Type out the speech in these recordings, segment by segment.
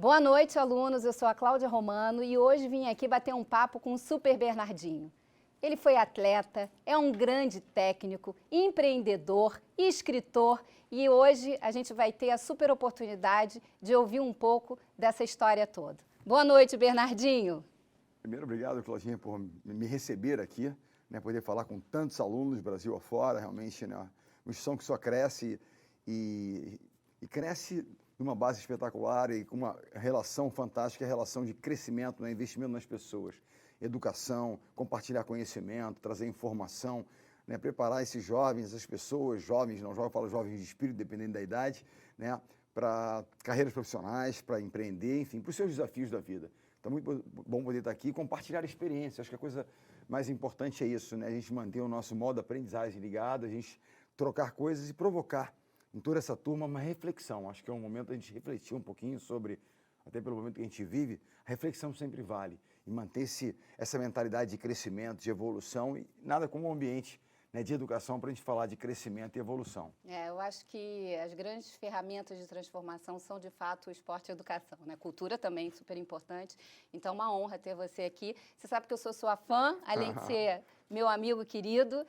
Boa noite, alunos. Eu sou a Cláudia Romano e hoje vim aqui bater um papo com o Super Bernardinho. Ele foi atleta, é um grande técnico, empreendedor, escritor e hoje a gente vai ter a super oportunidade de ouvir um pouco dessa história toda. Boa noite, Bernardinho. Primeiro, obrigado, Claudinha, por me receber aqui, né, poder falar com tantos alunos Brasil afora, realmente, né, uma instituição que só cresce e cresce numa base espetacular e com uma relação fantástica, a relação de crescimento, né, investimento nas pessoas, educação, compartilhar conhecimento, trazer informação, né, preparar esses jovens, essas pessoas, jovens, não jovens, eu falo jovens de espírito, dependendo da idade, né, para carreiras profissionais, para empreender, enfim, para os seus desafios da vida. Então, muito bom poder estar aqui e compartilhar experiências. Acho que a coisa mais importante é isso, né? A gente manter o nosso modo de aprendizagem ligado, a gente trocar coisas e provocar em toda essa turma uma reflexão. Acho que é um momento da gente refletir um pouquinho sobre, até pelo momento que a gente vive, a reflexão sempre vale. E manter essa mentalidade de crescimento, de evolução, e nada como um ambiente, né, de educação para a gente falar de crescimento e evolução. Eu acho que as grandes ferramentas de transformação são, de fato, o esporte e a educação, né? Cultura também, super importante. Então, uma honra ter você aqui. Você sabe que eu sou sua fã, além de ser meu amigo querido.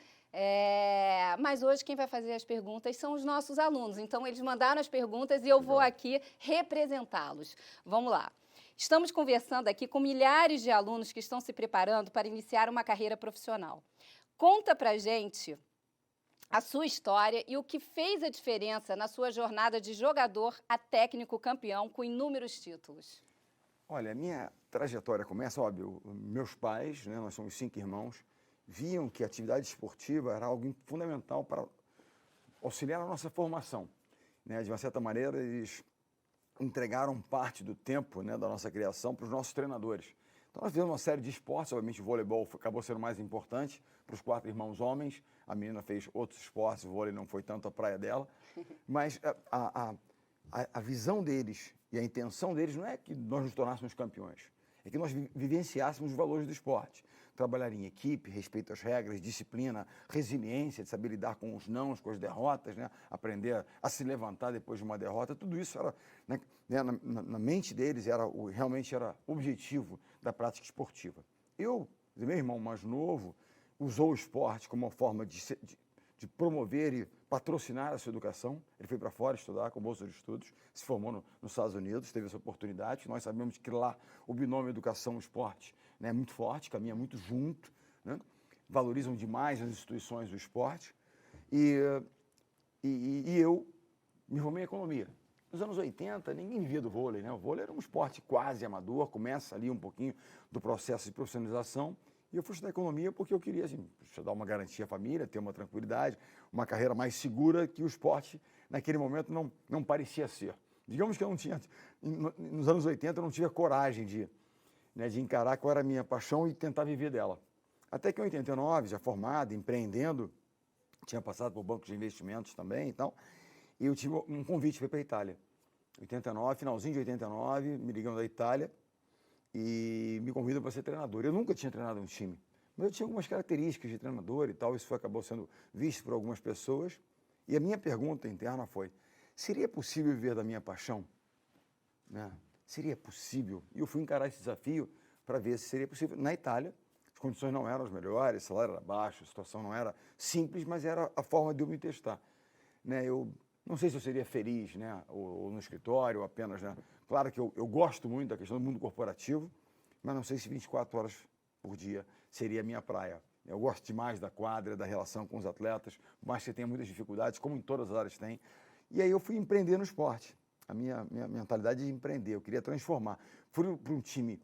Mas hoje quem vai fazer as perguntas são os nossos alunos. Então, eles mandaram as perguntas e eu vou aqui representá-los. Vamos lá. Estamos conversando aqui com milhares de alunos que estão se preparando para iniciar uma carreira profissional. Conta pra gente a sua história e o que fez a diferença na sua jornada de jogador a técnico campeão com inúmeros títulos. Olha, a minha trajetória começa, óbvio, meus pais, né, nós somos 5 irmãos, viam que a atividade esportiva era algo fundamental para auxiliar a nossa formação, né? De uma certa maneira, eles entregaram parte do tempo, né, da nossa criação para os nossos treinadores. Então, nós fizemos uma série de esportes, obviamente o voleibol acabou sendo mais importante para os 4 irmãos homens, a menina fez outros esportes, o vôlei não foi tanto a praia dela, mas a visão deles e a intenção deles não é que nós nos tornássemos campeões, é que nós vivenciássemos os valores do esporte. Trabalhar em equipe, respeito às regras, disciplina, resiliência, de saber lidar com os nãos, com as derrotas, né? Aprender a se levantar depois de uma derrota, tudo isso era, né, na mente deles, realmente era objetivo da prática esportiva. Meu irmão mais novo, usou o esporte como uma forma de promover e patrocinar a sua educação. Ele foi para fora estudar com bolsa de estudos, se formou nos Estados Unidos, teve essa oportunidade. Nós sabemos que lá o binômio educação-esporte, né, é muito forte, caminha muito junto, né? Valorizam demais as instituições do esporte. E eu me formei em economia. Nos anos 80, ninguém vivia do vôlei, né? O vôlei era um esporte quase amador, começa ali um pouquinho do processo de profissionalização. E eu fui estudar economia porque eu queria, assim, dar uma garantia à família, ter uma tranquilidade, uma carreira mais segura que o esporte, naquele momento, não parecia ser. Digamos que eu não tinha, nos anos 80, eu não tive a coragem de encarar qual era a minha paixão e tentar viver dela. Até que em 89, já formado, empreendendo, tinha passado por bancos de investimentos também e tal, e eu tive um convite para ir para a Itália. 89, finalzinho de 89, me ligam da Itália, e me convidam para ser treinador. Eu nunca tinha treinado um time, mas eu tinha algumas características de treinador e tal, isso acabou sendo visto por algumas pessoas, e a minha pergunta interna foi, seria possível viver da minha paixão? Né? Seria possível? E eu fui encarar esse desafio para ver se seria possível. Na Itália, as condições não eram as melhores, o salário era baixo, a situação não era simples, mas era a forma de eu me testar. Né? Eu não sei se eu seria feliz, né, ou no escritório, ou apenas, né? Claro que eu gosto muito da questão do mundo corporativo, mas não sei se 24 horas por dia seria a minha praia. Eu gosto demais da quadra, da relação com os atletas, mas você tem muitas dificuldades, como em todas as áreas tem. E aí eu fui empreender no esporte. A minha mentalidade de empreender, eu queria transformar. Fui para um time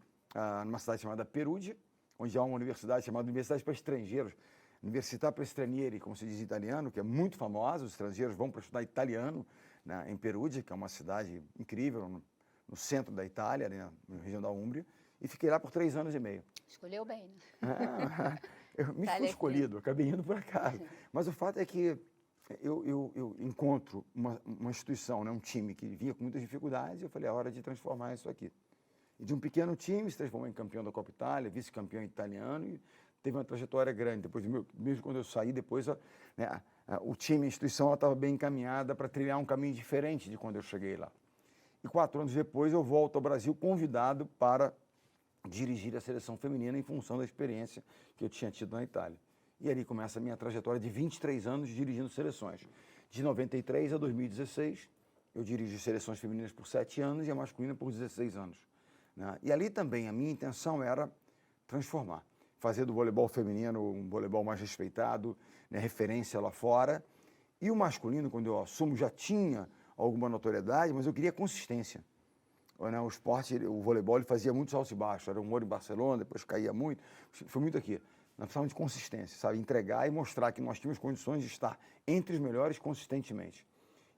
numa cidade chamada Perugia, onde há uma universidade chamada Universidade para Estrangeiros, Università per Stranieri, como se diz em italiano, que é muito famosa, os estrangeiros vão para estudar italiano, né, em Perugia, que é uma cidade incrível, no centro da Itália, né, na região da Úmbria, e fiquei lá por 3 anos e meio. Escolheu bem, né? Eu me fui escolhido, acabei indo por acaso. Mas o fato é que eu encontro uma instituição, né, um time que vinha com muitas dificuldades, e eu falei, é hora de transformar isso aqui. E de um pequeno time se transformou em campeão da Copa Itália, vice-campeão italiano, e teve uma trajetória grande. Depois, mesmo quando eu saí, depois o time, a instituição, estava bem encaminhada para trilhar um caminho diferente de quando eu cheguei lá. E 4 anos depois eu volto ao Brasil convidado para dirigir a seleção feminina em função da experiência que eu tinha tido na Itália. E ali começa a minha trajetória de 23 anos dirigindo seleções. De 93 a 2016, eu dirigi seleções femininas por 7 anos e a masculina por 16 anos. Né? E ali também a minha intenção era transformar, fazer do voleibol feminino um voleibol mais respeitado, né, referência lá fora. E o masculino, quando eu assumo, já tinha alguma notoriedade, mas eu queria consistência. O esporte, o voleibol, ele fazia muitos altos e baixos. Era um ouro em Barcelona, depois caía muito. Foi muito aqui. Nós precisávamos de consistência, sabe? Entregar e mostrar que nós tínhamos condições de estar entre os melhores consistentemente.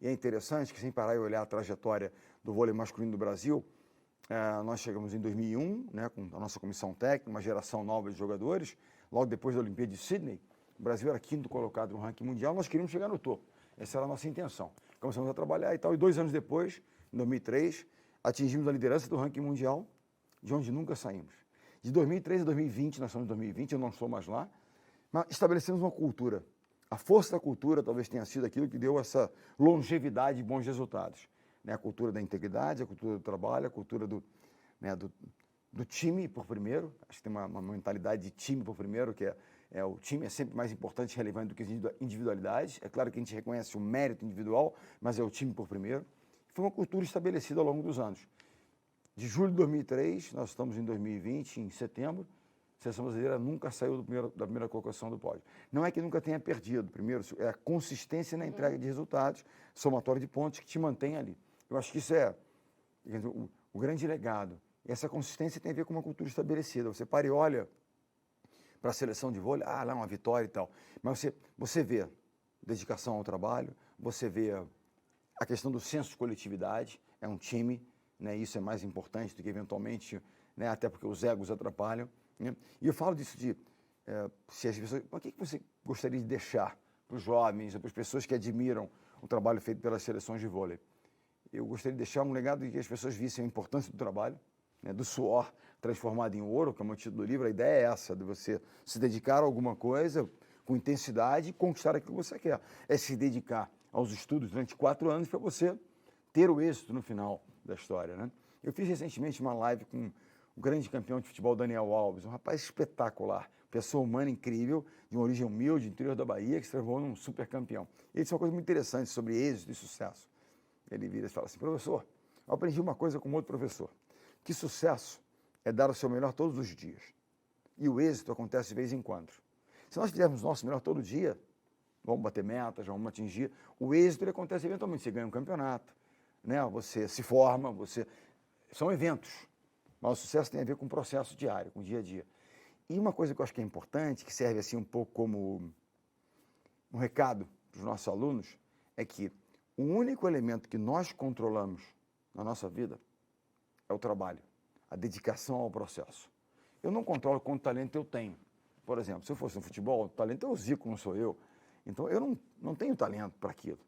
E é interessante que, sem parar e olhar a trajetória do vôlei masculino do Brasil, nós chegamos em 2001, né, com a nossa comissão técnica, uma geração nova de jogadores. Logo depois da Olimpíada de Sydney, o Brasil era 5º colocado no ranking mundial, nós queríamos chegar no topo. Essa era a nossa intenção. Começamos a trabalhar e tal, e 2 anos depois, em 2003, atingimos a liderança do ranking mundial, de onde nunca saímos. De 2003 a 2020, nós estamos em 2020, eu não estou mais lá, mas estabelecemos uma cultura. A força da cultura talvez tenha sido aquilo que deu essa longevidade e bons resultados. Né? A cultura da integridade, a cultura do trabalho, a cultura do time por primeiro. Acho que tem uma mentalidade de time por primeiro, que o time é sempre mais importante e relevante do que as individualidades. É claro que a gente reconhece o mérito individual, mas é o time por primeiro. Foi uma cultura estabelecida ao longo dos anos. De julho de 2003, nós estamos em 2020, em setembro, a seleção brasileira nunca saiu da primeira colocação do pódio. Não é que nunca tenha perdido, primeiro, é a consistência na entrega de resultados, somatório de pontos que te mantém ali. Eu acho que isso é o grande legado. E essa consistência tem a ver com uma cultura estabelecida. Você para e olha para a seleção de vôlei, lá uma vitória e tal. Mas você vê dedicação ao trabalho, você vê a questão do senso de coletividade, é um time, né, isso é mais importante do que eventualmente, né, até porque os egos atrapalham. Né? E eu falo disso se as pessoas, o que você gostaria de deixar para os jovens, para as pessoas que admiram o trabalho feito pelas seleções de vôlei? Eu gostaria de deixar um legado de que as pessoas vissem a importância do trabalho, né, do suor transformado em ouro, que é o título do livro. A ideia é essa, de você se dedicar a alguma coisa com intensidade e conquistar aquilo que você quer. É se dedicar aos estudos durante 4 anos para você ter o êxito no final da história. Né? Eu fiz recentemente uma live com o grande campeão de futebol Daniel Alves, um rapaz espetacular, pessoa humana incrível, de uma origem humilde, do interior da Bahia, que se transformou num super campeão. Ele disse uma coisa muito interessante sobre êxito e sucesso. Ele vira e fala assim: professor, eu aprendi uma coisa com outro professor, que sucesso é dar o seu melhor todos os dias. E o êxito acontece de vez em quando. Se nós fizermos o nosso melhor todo dia, vamos bater metas, vamos atingir, o êxito ele acontece eventualmente. Você ganha um campeonato, né? Você se forma, são eventos. Mas o sucesso tem a ver com o processo diário, com o dia a dia. E uma coisa que eu acho que é importante, que serve assim um pouco como um recado para os nossos alunos, é que o único elemento que nós controlamos na nossa vida é o trabalho, a dedicação ao processo. Eu não controlo quanto talento eu tenho. Por exemplo, se eu fosse no futebol, o talento é o Zico, não sou eu. Então, eu não tenho talento para aquilo.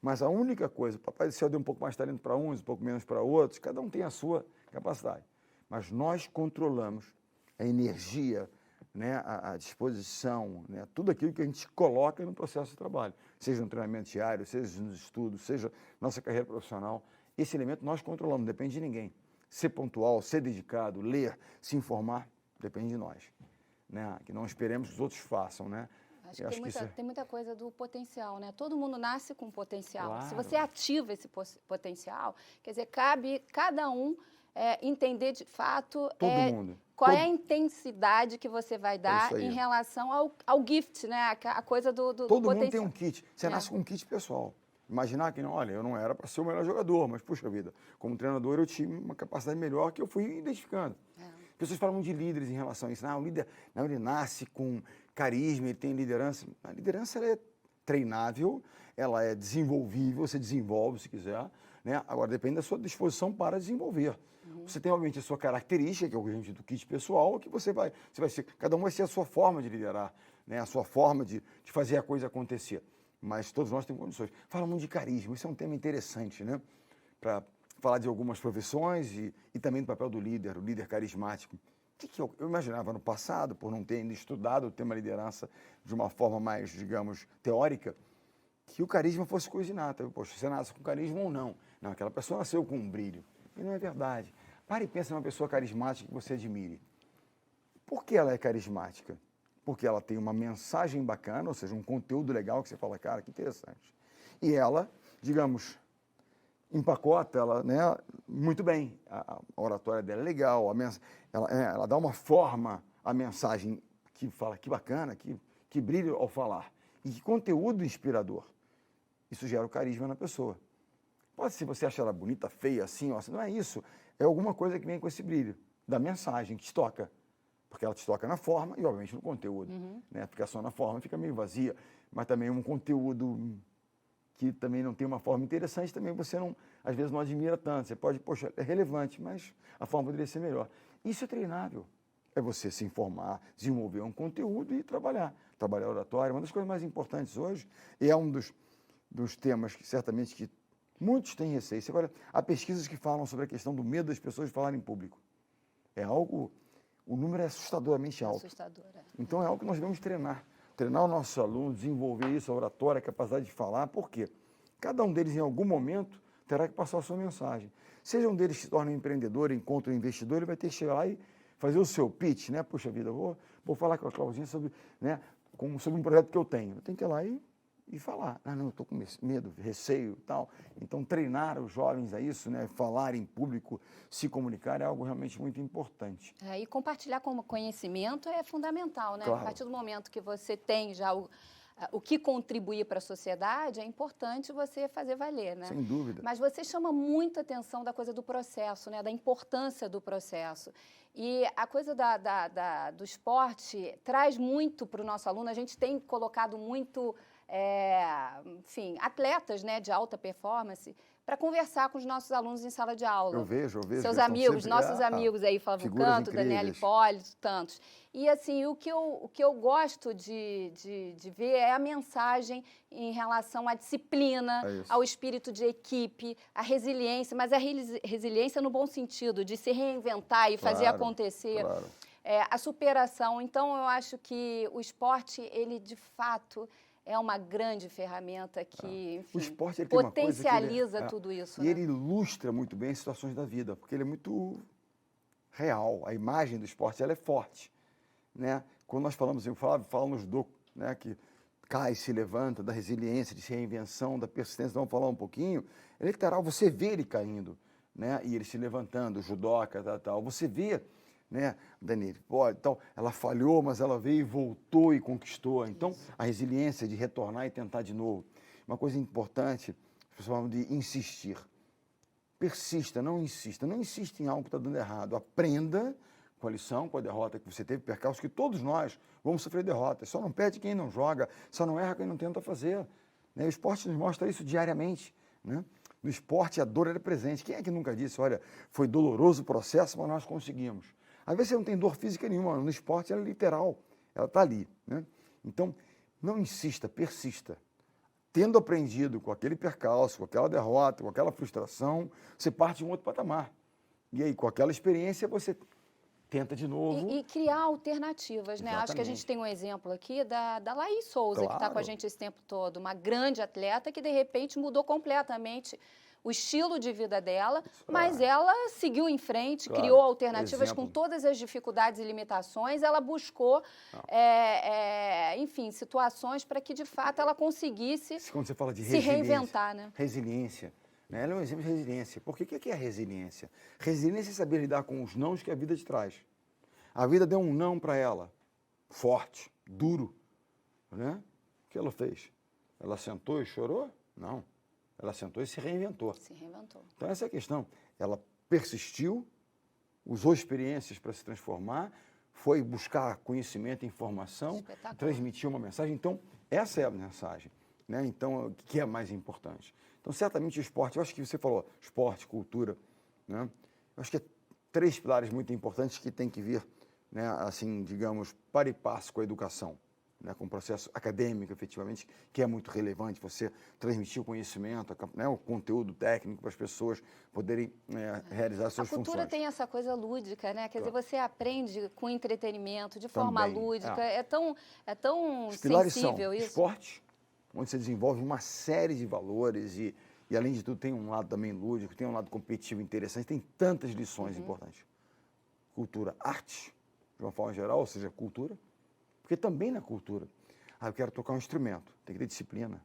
Mas a única coisa, o Papai do Céu deu um pouco mais de talento para uns, um pouco menos para outros, cada um tem a sua capacidade. Mas nós controlamos a energia, né, a disposição, né, tudo aquilo que a gente coloca no processo de trabalho, seja no treinamento diário, seja nos estudos, seja nossa carreira profissional. Esse elemento nós controlamos, não depende de ninguém. Ser pontual, ser dedicado, ler, se informar, depende de nós. Né? Que não esperemos que os outros façam, né? Acho que tem muita coisa do potencial, né? Todo mundo nasce com potencial. Claro. Se você ativa esse potencial, quer dizer, cabe cada um entender de fato qual é a intensidade que você vai dar em relação ao gift, né? A coisa do potencial. Todo mundo tem um kit. Você nasce com um kit pessoal. Imaginar que, olha, eu não era para ser o melhor jogador, mas, puxa vida, como treinador eu tinha uma capacidade melhor que eu fui identificando. Pessoas falam de líderes em relação a isso. O líder ele nasce com carisma, ele tem liderança. A liderança ela é treinável, ela é desenvolvível, você desenvolve se quiser. Né? Agora, depende da sua disposição para desenvolver. Você tem, obviamente, a sua característica, que é o que a gente do kit pessoal, que você vai ser, cada um vai ser a sua forma de liderar, né? A sua forma de fazer a coisa acontecer. Mas todos nós temos condições. Fala muito de carisma, isso é um tema interessante, né? Para falar de algumas profissões e também do papel do líder, o líder carismático. O que eu imaginava no passado, por não ter ainda estudado o tema liderança de uma forma mais, digamos, teórica, que o carisma fosse coisa inata. Poxa, você nasce com carisma ou não? Não, aquela pessoa nasceu com um brilho. E não é verdade. Pare e pensa numa pessoa carismática que você admire. Por que ela é carismática? Porque ela tem uma mensagem bacana, ou seja, um conteúdo legal que você fala, cara, que interessante. E ela, digamos, empacota ela, né, muito bem. A oratória dela é legal, ela dá uma forma à mensagem que fala que bacana, que brilha ao falar. E que conteúdo inspirador. Isso gera o carisma na pessoa. Pode ser você achar ela bonita, feia, assim, ó, não é isso. É alguma coisa que vem com esse brilho, da mensagem que te toca. Porque ela te toca na forma e, obviamente, no conteúdo. Né? Ficar só na forma fica meio vazia, mas também um conteúdo que também não tem uma forma interessante, também você não, às vezes não admira tanto. Você pode, poxa, é relevante, mas a forma poderia ser melhor. Isso é treinável. É você se informar, desenvolver um conteúdo e trabalhar. Trabalhar oratória. Uma das coisas mais importantes hoje, e é um dos temas que certamente que muitos têm receio. Agora, há pesquisas que falam sobre a questão do medo das pessoas de falar em público. É algo, o número é assustadoramente alto. Assustador, é. Então é algo que nós devemos treinar. Treinar o nosso aluno, desenvolver isso, a oratória, a capacidade de falar. Por quê? Cada um deles, em algum momento, terá que passar a sua mensagem. Seja um deles que se torna um empreendedor, encontra um investidor, ele vai ter que chegar lá e fazer o seu pitch, né? Puxa vida, vou falar com a Claudinha sobre, né, sobre um projeto que eu tenho. Eu tenho que ir lá e falar. Ah, não, eu estou com medo, receio e tal. Então, treinar os jovens a isso, né? Falar em público, se comunicar é algo realmente muito importante. E compartilhar como conhecimento é fundamental, né? Claro. A partir do momento que você tem já o que contribuir para a sociedade, é importante você fazer valer, né? Sem dúvida. Mas você chama muita atenção da coisa do processo, né? Da importância do processo. E a coisa do esporte traz muito para o nosso aluno. A gente tem colocado muito, enfim, atletas, né, de alta performance para conversar com os nossos alunos em sala de aula. Eu vejo. Seus amigos, sempre, nossos amigos aí, Flávio Canto, Daniela Hipólito, tantos. E assim, o que eu gosto de ver é a mensagem em relação à disciplina, ao espírito de equipe, à resiliência, mas a resiliência no bom sentido, de se reinventar e fazer acontecer. Claro. A superação. Então, eu acho que o esporte, ele de fato é uma grande ferramenta que, enfim, o esporte, ele potencializa tudo isso. E ele ilustra muito bem as situações da vida, porque ele é muito real. A imagem do esporte, ela é forte. Né? Quando nós falamos, falamos do, né, que cai, se levanta, da resiliência, de reinvenção, da persistência, vamos falar um pouquinho, é literal, você vê ele caindo, né, e ele se levantando, judoca, tal. Você vê, né, Daniele, então, ela falhou, mas ela veio e voltou e conquistou. Então, a resiliência de retornar e tentar de novo. Uma coisa importante, as pessoas falam de insistir. Persista, não insista. Não insista em algo que está dando errado. Aprenda com a lição, com a derrota que você teve, percalço, que todos nós vamos sofrer derrotas. Só não perde quem não joga, só não erra quem não tenta fazer. Né? O esporte nos mostra isso diariamente. Né? No esporte, a dor é presente. Quem é que nunca disse, olha, foi doloroso o processo, mas nós conseguimos? Às vezes você não tem dor física nenhuma, no esporte ela é literal, ela está ali. Né? Então, não insista, persista. Tendo aprendido com aquele percalço, com aquela derrota, com aquela frustração, você parte de um outro patamar. E aí, com aquela experiência, você tenta de novo. E criar alternativas, né? Exatamente. Acho que a gente tem um exemplo aqui da Laís Souza, que está com a gente esse tempo todo. Uma grande atleta que, de repente, mudou completamente o estilo de vida dela, mas ela seguiu em frente, criou alternativas com todas as dificuldades e limitações. Ela buscou, enfim, situações para que, de fato, ela conseguisse Quando você fala de se reinventar, né? Resiliência. Ela é um exemplo de resiliência. Porque o que é resiliência? Resiliência é saber lidar com os nãos que a vida te traz. A vida deu um não para ela, forte, duro. Né? O que ela fez? Ela sentou e chorou? Não. Ela sentou e se reinventou. Se reinventou. Então, essa é a questão. Ela persistiu, usou experiências para se transformar, foi buscar conhecimento e informação, transmitiu uma mensagem. Então, essa é a mensagem. Né? Então, o que é mais importante? Então, certamente o esporte, eu acho que você falou, esporte, cultura, né? Eu acho que é 3 pilares muito importantes que tem que vir, né, assim, digamos, para e passo com a educação, né, com o processo acadêmico, efetivamente, que é muito relevante, você transmitir o conhecimento, né, o conteúdo técnico para as pessoas poderem realizar suas funções. A cultura tem essa coisa lúdica, né? Quer dizer, você aprende com entretenimento, de forma lúdica, é tão Os pilares sensível são isso. esporte, onde você desenvolve uma série de valores e além de tudo, tem um lado também lúdico, tem um lado competitivo interessante, tem tantas lições importantes. Cultura, arte, de uma forma geral, ou seja, cultura, porque também na cultura, eu quero tocar um instrumento, tem que ter disciplina.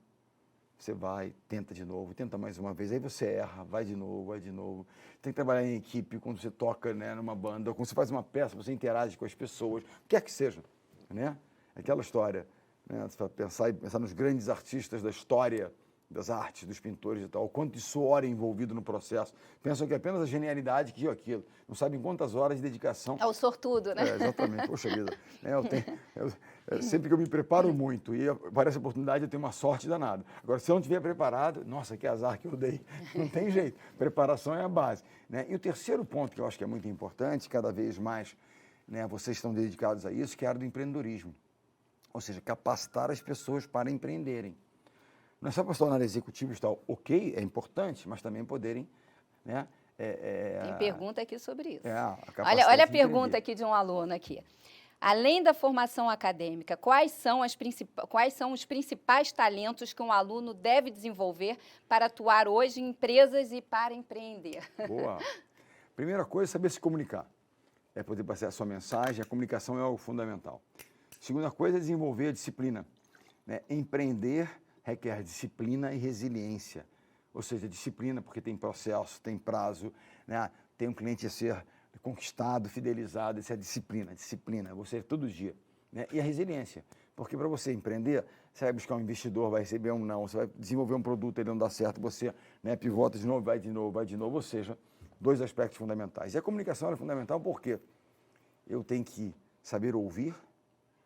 Você vai, tenta de novo, tenta mais uma vez, aí você erra, vai de novo. Tem que trabalhar em equipe, quando você toca, né, numa banda, ou quando você faz uma peça, você interage com as pessoas, o que quer que seja, né? Aquela história, né? Você vai pensar nos grandes artistas da história, das artes, dos pintores e tal, o quanto de suor é envolvido no processo. Pensam que é apenas a genialidade que aquilo. Não sabem quantas horas de dedicação. É o sortudo, né? Exatamente. Poxa vida. Sempre que eu me preparo muito e aparece a oportunidade, eu tenho uma sorte danada. Agora, se eu não estiver preparado, nossa, que azar que eu dei. Não tem jeito. Preparação é a base, né? E o terceiro ponto que eu acho que é muito importante, cada vez mais, né, vocês estão dedicados a isso, que é a área do empreendedorismo. Ou seja, capacitar as pessoas para empreenderem. Não é só para se tornar executivos e tal, ok, é importante, mas também poderem, né? Tem pergunta aqui sobre isso. Olha a pergunta aqui de um aluno aqui. Além da formação acadêmica, quais são os principais talentos que um aluno deve desenvolver para atuar hoje em empresas e para empreender? Boa. Primeira coisa é saber se comunicar. É poder passar a sua mensagem, a comunicação é algo fundamental. Segunda coisa é desenvolver a disciplina, né? Empreender requer disciplina e resiliência, ou seja, disciplina porque tem processo, tem prazo, né? Tem um cliente a ser conquistado, fidelizado, isso é disciplina, você todo dia, né? E a resiliência, porque para você empreender, você vai buscar um investidor, vai receber um não, você vai desenvolver um produto, ele não dá certo, você, né, pivota de novo, vai de novo, ou seja, dois aspectos fundamentais. E a comunicação é fundamental porque eu tenho que saber ouvir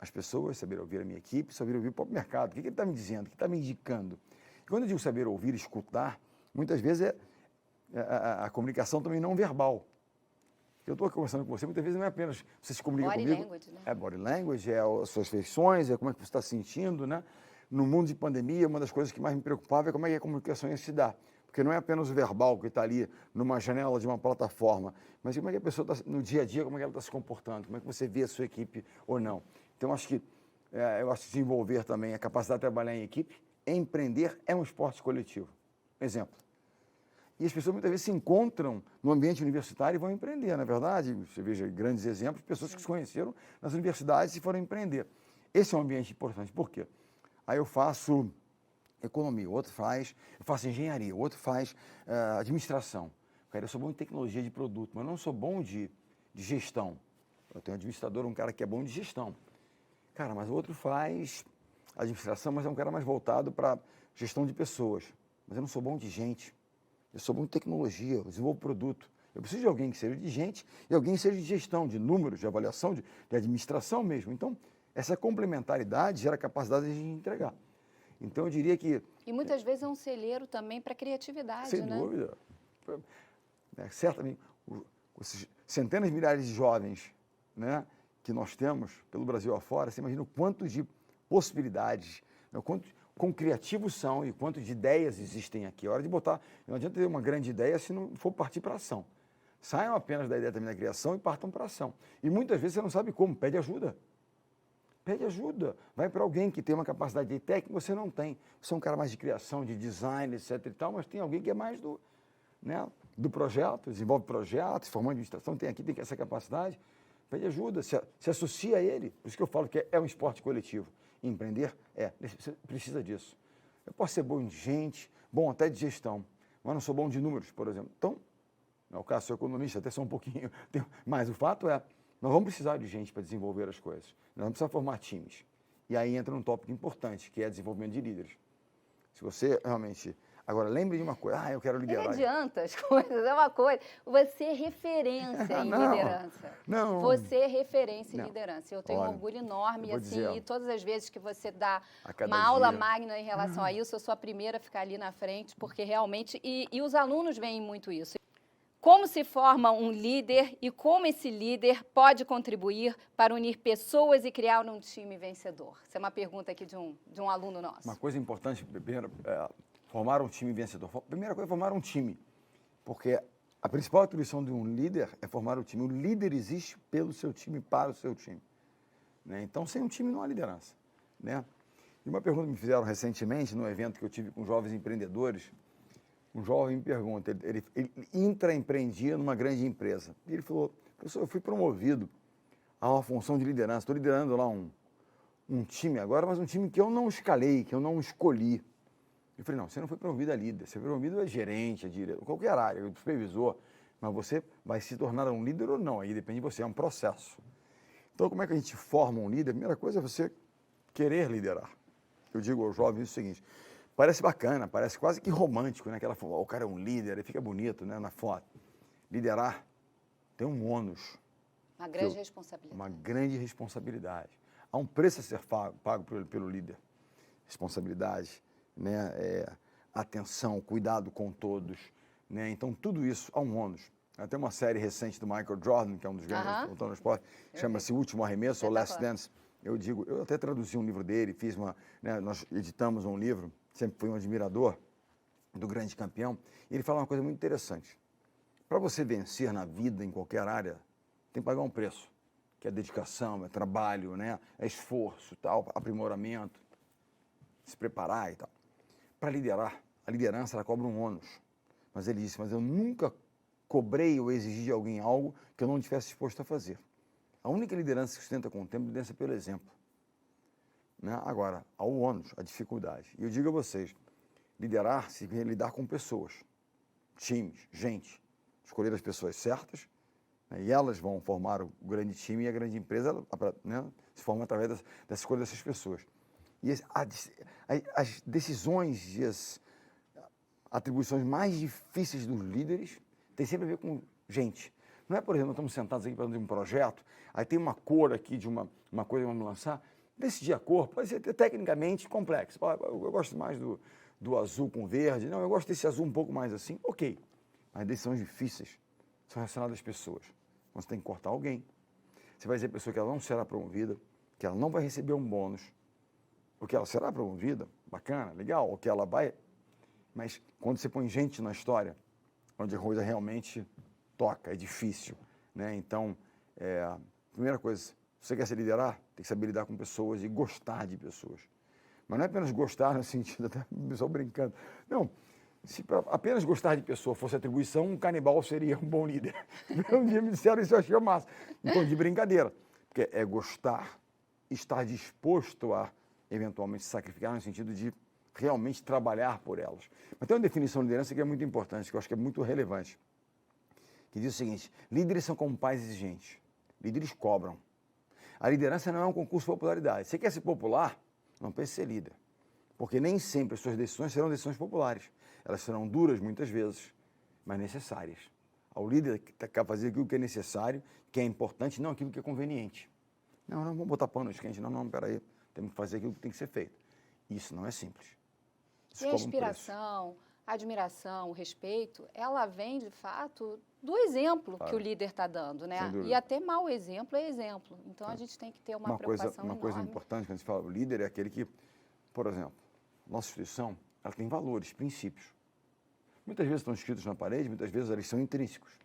as pessoas, saber ouvir a minha equipe, saber ouvir o próprio mercado. O que ele está me dizendo? O que está me indicando? E quando eu digo saber ouvir, escutar, muitas vezes a comunicação também não verbal. Eu estou conversando com você, muitas vezes não é apenas você se comunica body comigo. Language, né? É body language, é as suas feições, é como é que você está se sentindo, né? No mundo de pandemia, uma das coisas que mais me preocupava é como é que a comunicação ia se dar. Porque não é apenas o verbal que está ali numa janela de uma plataforma, mas como é que a pessoa está no dia a dia, como é que ela está se comportando, como é que você vê a sua equipe ou não. Então, acho que desenvolver também a capacidade de trabalhar em equipe, empreender é um esporte coletivo. Exemplo. E as pessoas muitas vezes se encontram no ambiente universitário e vão empreender, não é verdade? Você veja grandes exemplos de pessoas que se conheceram nas universidades e foram empreender. Esse é um ambiente importante. Por quê? Aí eu faço economia, o outro eu faço engenharia, o outro faz administração. Cara, eu sou bom em tecnologia de produto, mas eu não sou bom de gestão. Eu tenho um administrador, um cara que é bom de gestão. Cara, mas o outro faz administração, mas é um cara mais voltado para gestão de pessoas. Mas eu não sou bom de gente. Eu sou bom de tecnologia, eu desenvolvo produto. Eu preciso de alguém que seja de gente e alguém que seja de gestão, de números, de avaliação, de administração mesmo. Então, essa complementaridade gera capacidade de a gente entregar. Então, eu diria que... E muitas vezes é um celeiro também para a criatividade, sem né? dúvida. Certamente, esses centenas de milhares de jovens, né, que nós temos pelo Brasil afora, você imagina o quanto de possibilidades, né, quão criativos são e quanto de ideias existem aqui. É hora de botar... Não adianta ter uma grande ideia se não for partir para a ação. Saiam apenas da ideia também da criação e partam para a ação. E muitas vezes você não sabe como, pede ajuda. Pede ajuda. Vai para alguém que tem uma capacidade de técnica que você não tem. Você é um cara mais de criação, de design, etc. e tal, mas tem alguém que é mais do projeto, desenvolve projetos, formou administração, tem essa capacidade. Pede ajuda, se associa a ele. Por isso que eu falo que é um esporte coletivo. Empreender você precisa disso. Eu posso ser bom de gente, bom até de gestão, mas não sou bom de números, por exemplo. Então, no meu caso, sou economista, até só um pouquinho, mas o fato é, nós vamos precisar de gente para desenvolver as coisas. Nós vamos precisar formar times. E aí entra um tópico importante, que é desenvolvimento de líderes. Se você realmente... Agora, lembre de uma coisa, eu quero liderar. Não adianta as coisas, é uma coisa. Você é referência em liderança. Não. Você é referência em liderança. Eu tenho um orgulho enorme, assim, e todas as vezes que você dá uma dia. aula magna em relação a isso, eu sou a primeira a ficar ali na frente, porque realmente... E os alunos veem muito isso. Como se forma um líder e como esse líder pode contribuir para unir pessoas e criar um time vencedor? Essa é uma pergunta aqui de um aluno nosso. Uma coisa importante, primeiro, formar um time vencedor. A primeira coisa é formar um time, porque a principal atribuição de um líder é formar o time. O líder existe pelo seu time, para o seu time. Né? Então, sem um time não há liderança. Né? E uma pergunta que me fizeram recentemente, num evento que eu tive com jovens empreendedores, um jovem me pergunta, ele intraempreendia numa grande empresa. E ele falou, professor, eu fui promovido a uma função de liderança, estou liderando lá um time agora, mas um time que eu não escalei, que eu não escolhi. Eu falei, não, você não foi promovido a líder, você foi promovido a gerente, a diretor, qualquer área, a supervisor, mas você vai se tornar um líder ou não, aí depende de você, é um processo. Então, como é que a gente forma um líder? A primeira coisa é você querer liderar. Eu digo aos jovens o seguinte, parece bacana, parece quase que romântico, né? Aquela foto, o cara é um líder, ele fica bonito, né, na foto. Liderar tem um ônus. Uma grande responsabilidade. Uma grande responsabilidade. Há um preço a ser pago pelo líder. Responsabilidade, né? Atenção, cuidado com todos. Né? Então, tudo isso há um ônus. Tem uma série recente do Michael Jordan, que é um dos grandes lutadores no esporte, chama-se O Último Arremesso, ou Last Dance. Eu até traduzi um livro dele, nós editamos um livro, sempre fui um admirador do grande campeão, e ele fala uma coisa muito interessante. Para você vencer na vida, em qualquer área, tem que pagar um preço, que é dedicação, é trabalho, né? É esforço, tal, aprimoramento, se preparar e tal. Para liderar, a liderança ela cobra um ônus. Mas ele disse, mas eu nunca cobrei ou exigi de alguém algo que eu não estivesse disposto a fazer. A única liderança que sustenta com o tempo é liderança pelo exemplo. Né? Agora, há o ônus, a dificuldade. E eu digo a vocês, liderar significa lidar com pessoas, times, gente. Escolher as pessoas certas, né? E elas vão formar o grande time e a grande empresa, né? Se forma através da escolha dessas pessoas. E as decisões e as atribuições mais difíceis dos líderes têm sempre a ver com gente. Não é, por exemplo, nós estamos sentados aqui para um projeto, aí tem uma cor aqui de uma coisa que vamos lançar, decidir a cor pode ser tecnicamente complexo. Eu gosto mais do azul com verde, não, eu gosto desse azul um pouco mais assim, ok. Mas decisões difíceis são relacionadas às pessoas. Você tem que cortar alguém. Você vai dizer à pessoa que ela não será promovida, que ela não vai receber um bônus, ou que ela será promovida, bacana, legal, ou que ela vai... Mas quando você põe gente na história, onde a coisa realmente toca, é difícil, né? Então, primeira coisa, se você quer se liderar, tem que saber lidar com pessoas e gostar de pessoas. Mas não é apenas gostar no sentido, até o pessoal brincando. Não, se apenas gostar de pessoa fosse atribuição, um canibal seria um bom líder. Um dia me disseram isso, eu achei massa. Então, de brincadeira, porque é gostar, estar disposto a, eventualmente, se sacrificar no sentido de realmente trabalhar por elas. Mas tem uma definição de liderança que é muito importante, que eu acho que é muito relevante, que diz o seguinte, líderes são como pais exigentes, líderes cobram. A liderança não é um concurso de popularidade. Você quer ser popular, não pense ser líder, porque nem sempre as suas decisões serão decisões populares. Elas serão duras muitas vezes, mas necessárias. Ao líder que quer fazer aquilo que é necessário, que é importante, não aquilo que é conveniente. Não, vamos botar pano quente, não, peraí, temos que fazer aquilo que tem que ser feito. Isso não é simples. E a inspiração, a admiração, o respeito, ela vem, de fato, do exemplo que o líder está dando, né? E até mau exemplo é exemplo. Então, a gente tem que ter uma preocupação enorme. Uma coisa importante, quando se fala o líder, é aquele que, por exemplo, nossa instituição, ela tem valores, princípios. Muitas vezes estão escritos na parede, muitas vezes eles são intrínsecos.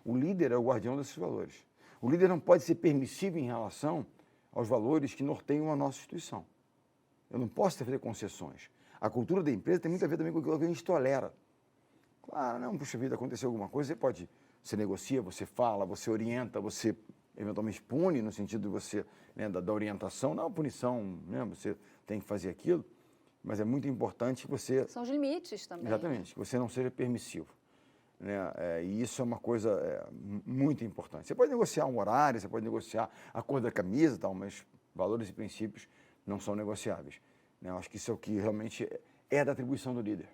O líder é o guardião desses valores. O líder não pode ser permissivo em relação aos valores que norteiam a nossa instituição. Eu não posso fazer concessões. A cultura da empresa tem muito a ver também com aquilo que a gente tolera. Claro, não, puxa vida, aconteceu alguma coisa, você negocia, você fala, você orienta, você eventualmente pune, no sentido de você, né, da orientação, não punição, né, você tem que fazer aquilo, mas é muito importante que você... São os limites também. Exatamente, que você não seja permissivo. Né? E isso é uma coisa muito importante. Você pode negociar um horário, você pode negociar a cor da camisa e tal, mas valores e princípios não são negociáveis. Né? Eu acho que isso é o que realmente é da atribuição do líder.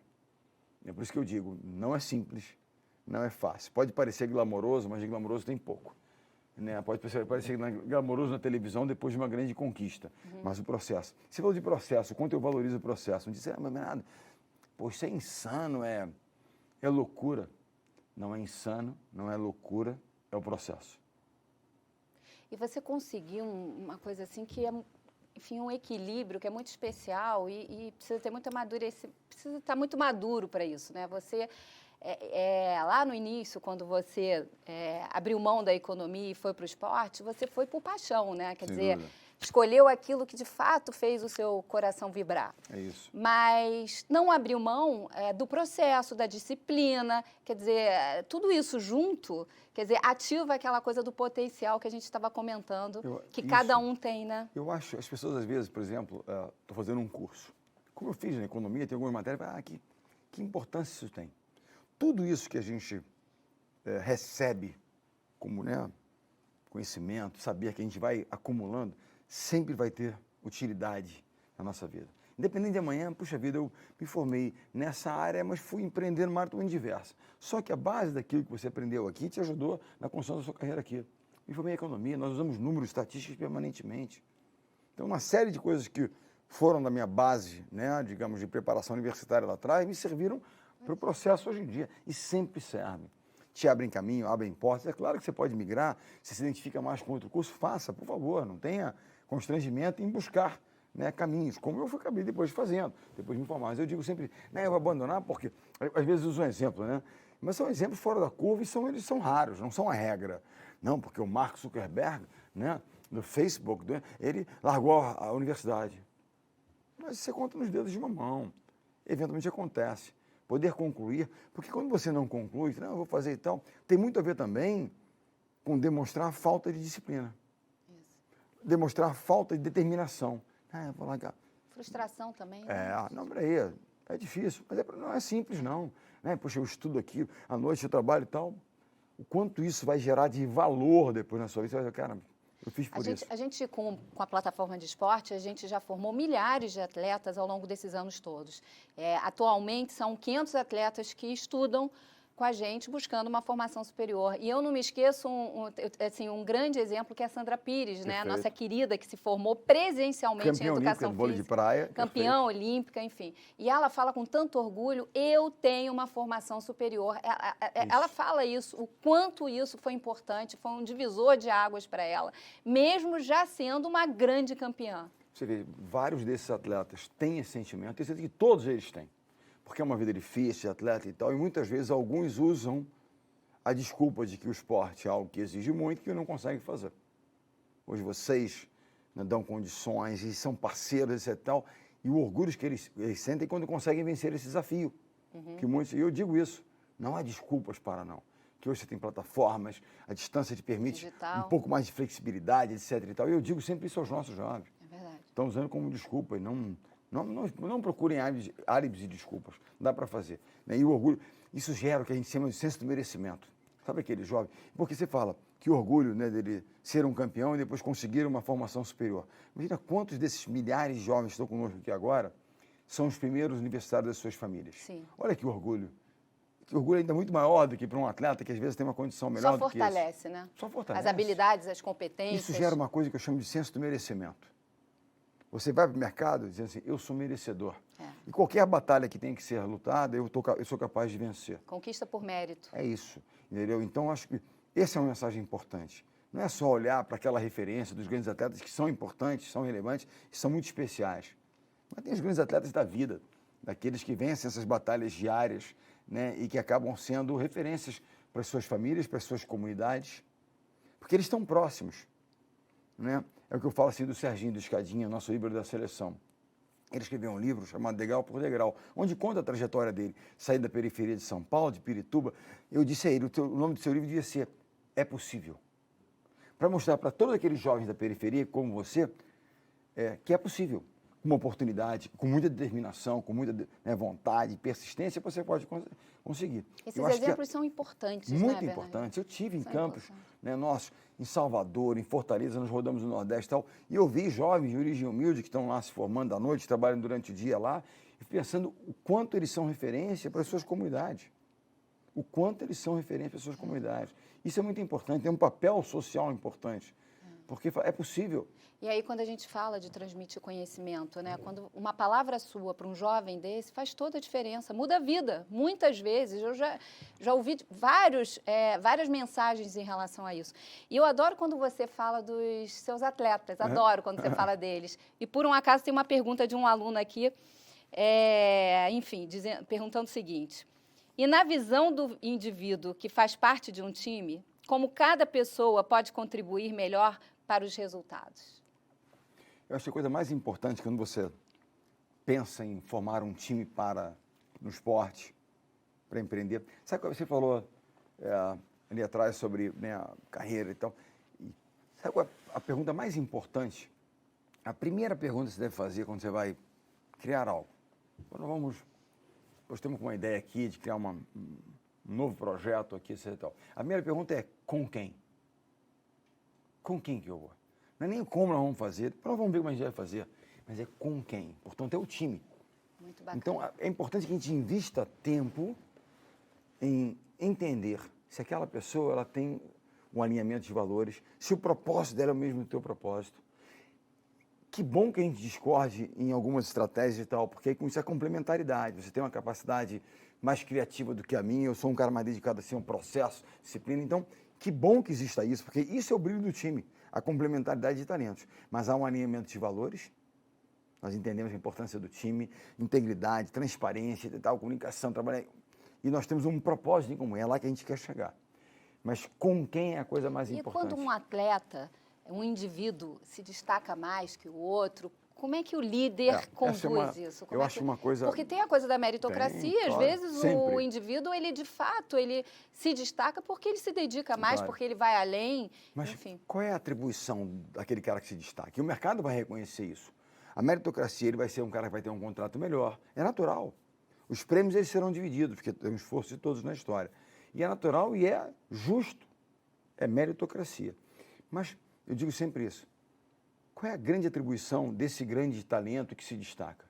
É por isso que eu digo, não é simples, não é fácil. Pode parecer glamouroso, mas de glamouroso tem pouco. Né? Pode parecer glamouroso na televisão depois de uma grande conquista, mas o processo. Você falou de processo, o quanto eu valorizo o processo. Não disse, mas nada, pô, isso é insano, é loucura. Não é insano, não é loucura, é o processo. E você conseguiu uma coisa assim que é, enfim, um equilíbrio que é muito especial e precisa ter muita madureza, precisa estar muito maduro para isso, né? Você, lá no início, quando você abriu mão da economia e foi para o esporte, você foi por paixão, né? Quer dizer, escolheu aquilo que de fato fez o seu coração vibrar. É isso. Mas não abriu mão do processo, da disciplina, quer dizer, tudo isso junto, quer dizer, ativa aquela coisa do potencial que a gente estava comentando, que cada um tem, né? Eu acho, as pessoas às vezes, por exemplo, estou fazendo um curso. Como eu fiz na economia, tem algumas matérias, que importância isso tem? Tudo isso que a gente recebe como, né, conhecimento, saber que a gente vai acumulando, sempre vai ter utilidade na nossa vida. Independente de amanhã, puxa vida, eu me formei nessa área, mas fui empreender numa área totalmente diversa. Só que a base daquilo que você aprendeu aqui te ajudou na construção da sua carreira aqui. Me formei em economia, nós usamos números estatísticos permanentemente. Então, uma série de coisas que foram da minha base, né, digamos, de preparação universitária lá atrás, me serviram para o processo hoje em dia. E sempre servem. Te abrem caminho, abrem portas. É claro que você pode migrar, se identifica mais com outro curso, faça, por favor, não tenha constrangimento em buscar, né, caminhos, como eu acabei depois fazendo, depois de me formar. Mas eu digo sempre, né, eu vou abandonar porque, às vezes uso um exemplo, né, mas são exemplos fora da curva e eles são raros, não são a regra. Não, porque o Mark Zuckerberg, né, no Facebook, né, ele largou a universidade. Mas você conta nos dedos de uma mão, eventualmente acontece. Poder concluir, porque quando você não conclui, não, eu vou fazer e tal, tem muito a ver também com demonstrar falta de disciplina. Isso. Demonstrar falta de determinação. Eu vou largar. Frustração também. Né? Não, peraí, é difícil, mas não é simples não. Né? Poxa, eu estudo aqui, à noite eu trabalho e tal. O quanto isso vai gerar de valor depois na sua vida, você vai dizer, cara, eu fiz por isso. A gente com a plataforma de esporte, a gente já formou milhares de atletas ao longo desses anos todos. Atualmente, são 500 atletas que estudam com a gente, buscando uma formação superior. E eu não me esqueço, um grande exemplo que é a Sandra Pires, né? A nossa querida, que se formou presencialmente em educação física. Vôlei de praia. Campeã olímpica, enfim. E ela fala com tanto orgulho, eu tenho uma formação superior. Ela fala isso, o quanto isso foi importante, foi um divisor de águas para ela, mesmo já sendo uma grande campeã. Você vê, vários desses atletas têm esse sentimento, eu sei que todos eles têm. Porque é uma vida difícil, atleta e tal, e muitas vezes alguns usam a desculpa de que o esporte é algo que exige muito e que não conseguem fazer. Hoje vocês, né, dão condições e são parceiros e tal, e o orgulho que eles sentem quando conseguem vencer esse desafio. Que muitos, e eu digo isso, não há desculpas para não. Que hoje você tem plataformas, a distância te permite um pouco mais de flexibilidade, etc. e tal. E eu digo sempre isso aos nossos jovens. É verdade. Estão usando como desculpa e não procurem álibis e desculpas. Dá para fazer. Né? E o orgulho, isso gera o que a gente chama de senso do merecimento. Sabe aquele jovem? Porque você fala que orgulho, né, dele ser um campeão e depois conseguir uma formação superior. Imagina quantos desses milhares de jovens que estão conosco aqui agora são os primeiros universitários das suas famílias. Sim. Olha que orgulho. Que orgulho ainda muito maior do que para um atleta que às vezes tem uma condição melhor do que esse. Só fortalece, né? Só fortalece. As habilidades, as competências. Isso gera uma coisa que eu chamo de senso do merecimento. Você vai para o mercado dizendo assim, eu sou merecedor. E qualquer batalha que tem que ser lutada, eu sou capaz de vencer. Conquista por mérito. É isso, entendeu? Então, acho que essa é uma mensagem importante. Não é só olhar para aquela referência dos grandes atletas que são importantes, são relevantes e são muito especiais. Mas tem os grandes atletas da vida, daqueles que vencem essas batalhas diárias, né, e que acabam sendo referências para as suas famílias, para as suas comunidades, porque eles estão próximos, né? É o que eu falo assim do Serginho do Escadinha, nosso líbero da seleção. Ele escreveu um livro chamado Degrau por Degrau, onde conta a trajetória dele, sair da periferia de São Paulo, de Pirituba. Eu disse a ele, o nome do seu livro devia ser É Possível. Para mostrar para todos aqueles jovens da periferia, como você, que é possível. Com uma oportunidade, com muita determinação, com muita, né, vontade, persistência, você pode conseguir. Esses exemplos são importantes, muito importantes. Eu tive em campos, né, nossos, em Salvador, em Fortaleza, nós rodamos no Nordeste e tal, e eu vi jovens de origem humilde que estão lá se formando à noite, trabalham durante o dia lá, e pensando o quanto eles são referência para as suas comunidades. O quanto eles são referência para as suas comunidades. Isso é muito importante, tem um papel social importante, porque é possível. E aí, quando a gente fala de transmitir conhecimento, né? Quando uma palavra sua para um jovem desse faz toda a diferença, muda a vida. Muitas vezes, eu já ouvi várias mensagens em relação a isso. E eu adoro quando você fala dos seus atletas, adoro quando você fala deles. E, por um acaso, tem uma pergunta de um aluno aqui, perguntando o seguinte: e na visão do indivíduo que faz parte de um time, como cada pessoa pode contribuir melhor para os resultados? Eu acho que a coisa mais importante quando você pensa em formar um time no esporte, para empreender. Sabe o que você falou ali atrás sobre, né, a carreira e tal? E sabe qual é a pergunta mais importante? A primeira pergunta que você deve fazer quando você vai criar algo. Quando nós temos uma ideia aqui de criar um novo projeto aqui, etc. Tal. A primeira pergunta é com quem? Com quem que eu vou? Não é nem como nós vamos fazer, nós vamos ver como a gente vai fazer, mas é com quem. Portanto, é o time. Muito bacana. Então, é importante que a gente invista tempo em entender se aquela pessoa ela tem um alinhamento de valores, se o propósito dela é o mesmo do teu propósito. Que bom que a gente discorde em algumas estratégias e tal, porque aí com isso é complementaridade. Você tem uma capacidade mais criativa do que a minha, eu sou um cara mais dedicado a ser um processo, disciplina. Então, que bom que exista isso, porque isso é o brilho do time, a complementaridade de talentos. Mas há um alinhamento de valores, nós entendemos a importância do time, integridade, transparência e tal, comunicação, trabalho. E nós temos um propósito em comum, é lá que a gente quer chegar. Mas com quem é a coisa mais importante? E quando um atleta, um indivíduo, se destaca mais que o outro, como é que o líder conduz isso? Eu acho uma coisa... Porque tem a coisa da meritocracia, às vezes sempre. O indivíduo, ele de fato, ele se destaca porque ele se dedica mais, Claro. porque ele vai além, Mas enfim. qual é a atribuição daquele cara que se destaca? E o mercado vai reconhecer isso. A meritocracia, ele vai ser um cara que vai ter um contrato melhor. É natural. Os prêmios, eles serão divididos, porque tem um esforço de todos na história. E é natural e é justo. É meritocracia. Mas eu digo sempre isso. Qual é a grande atribuição desse grande talento que se destaca?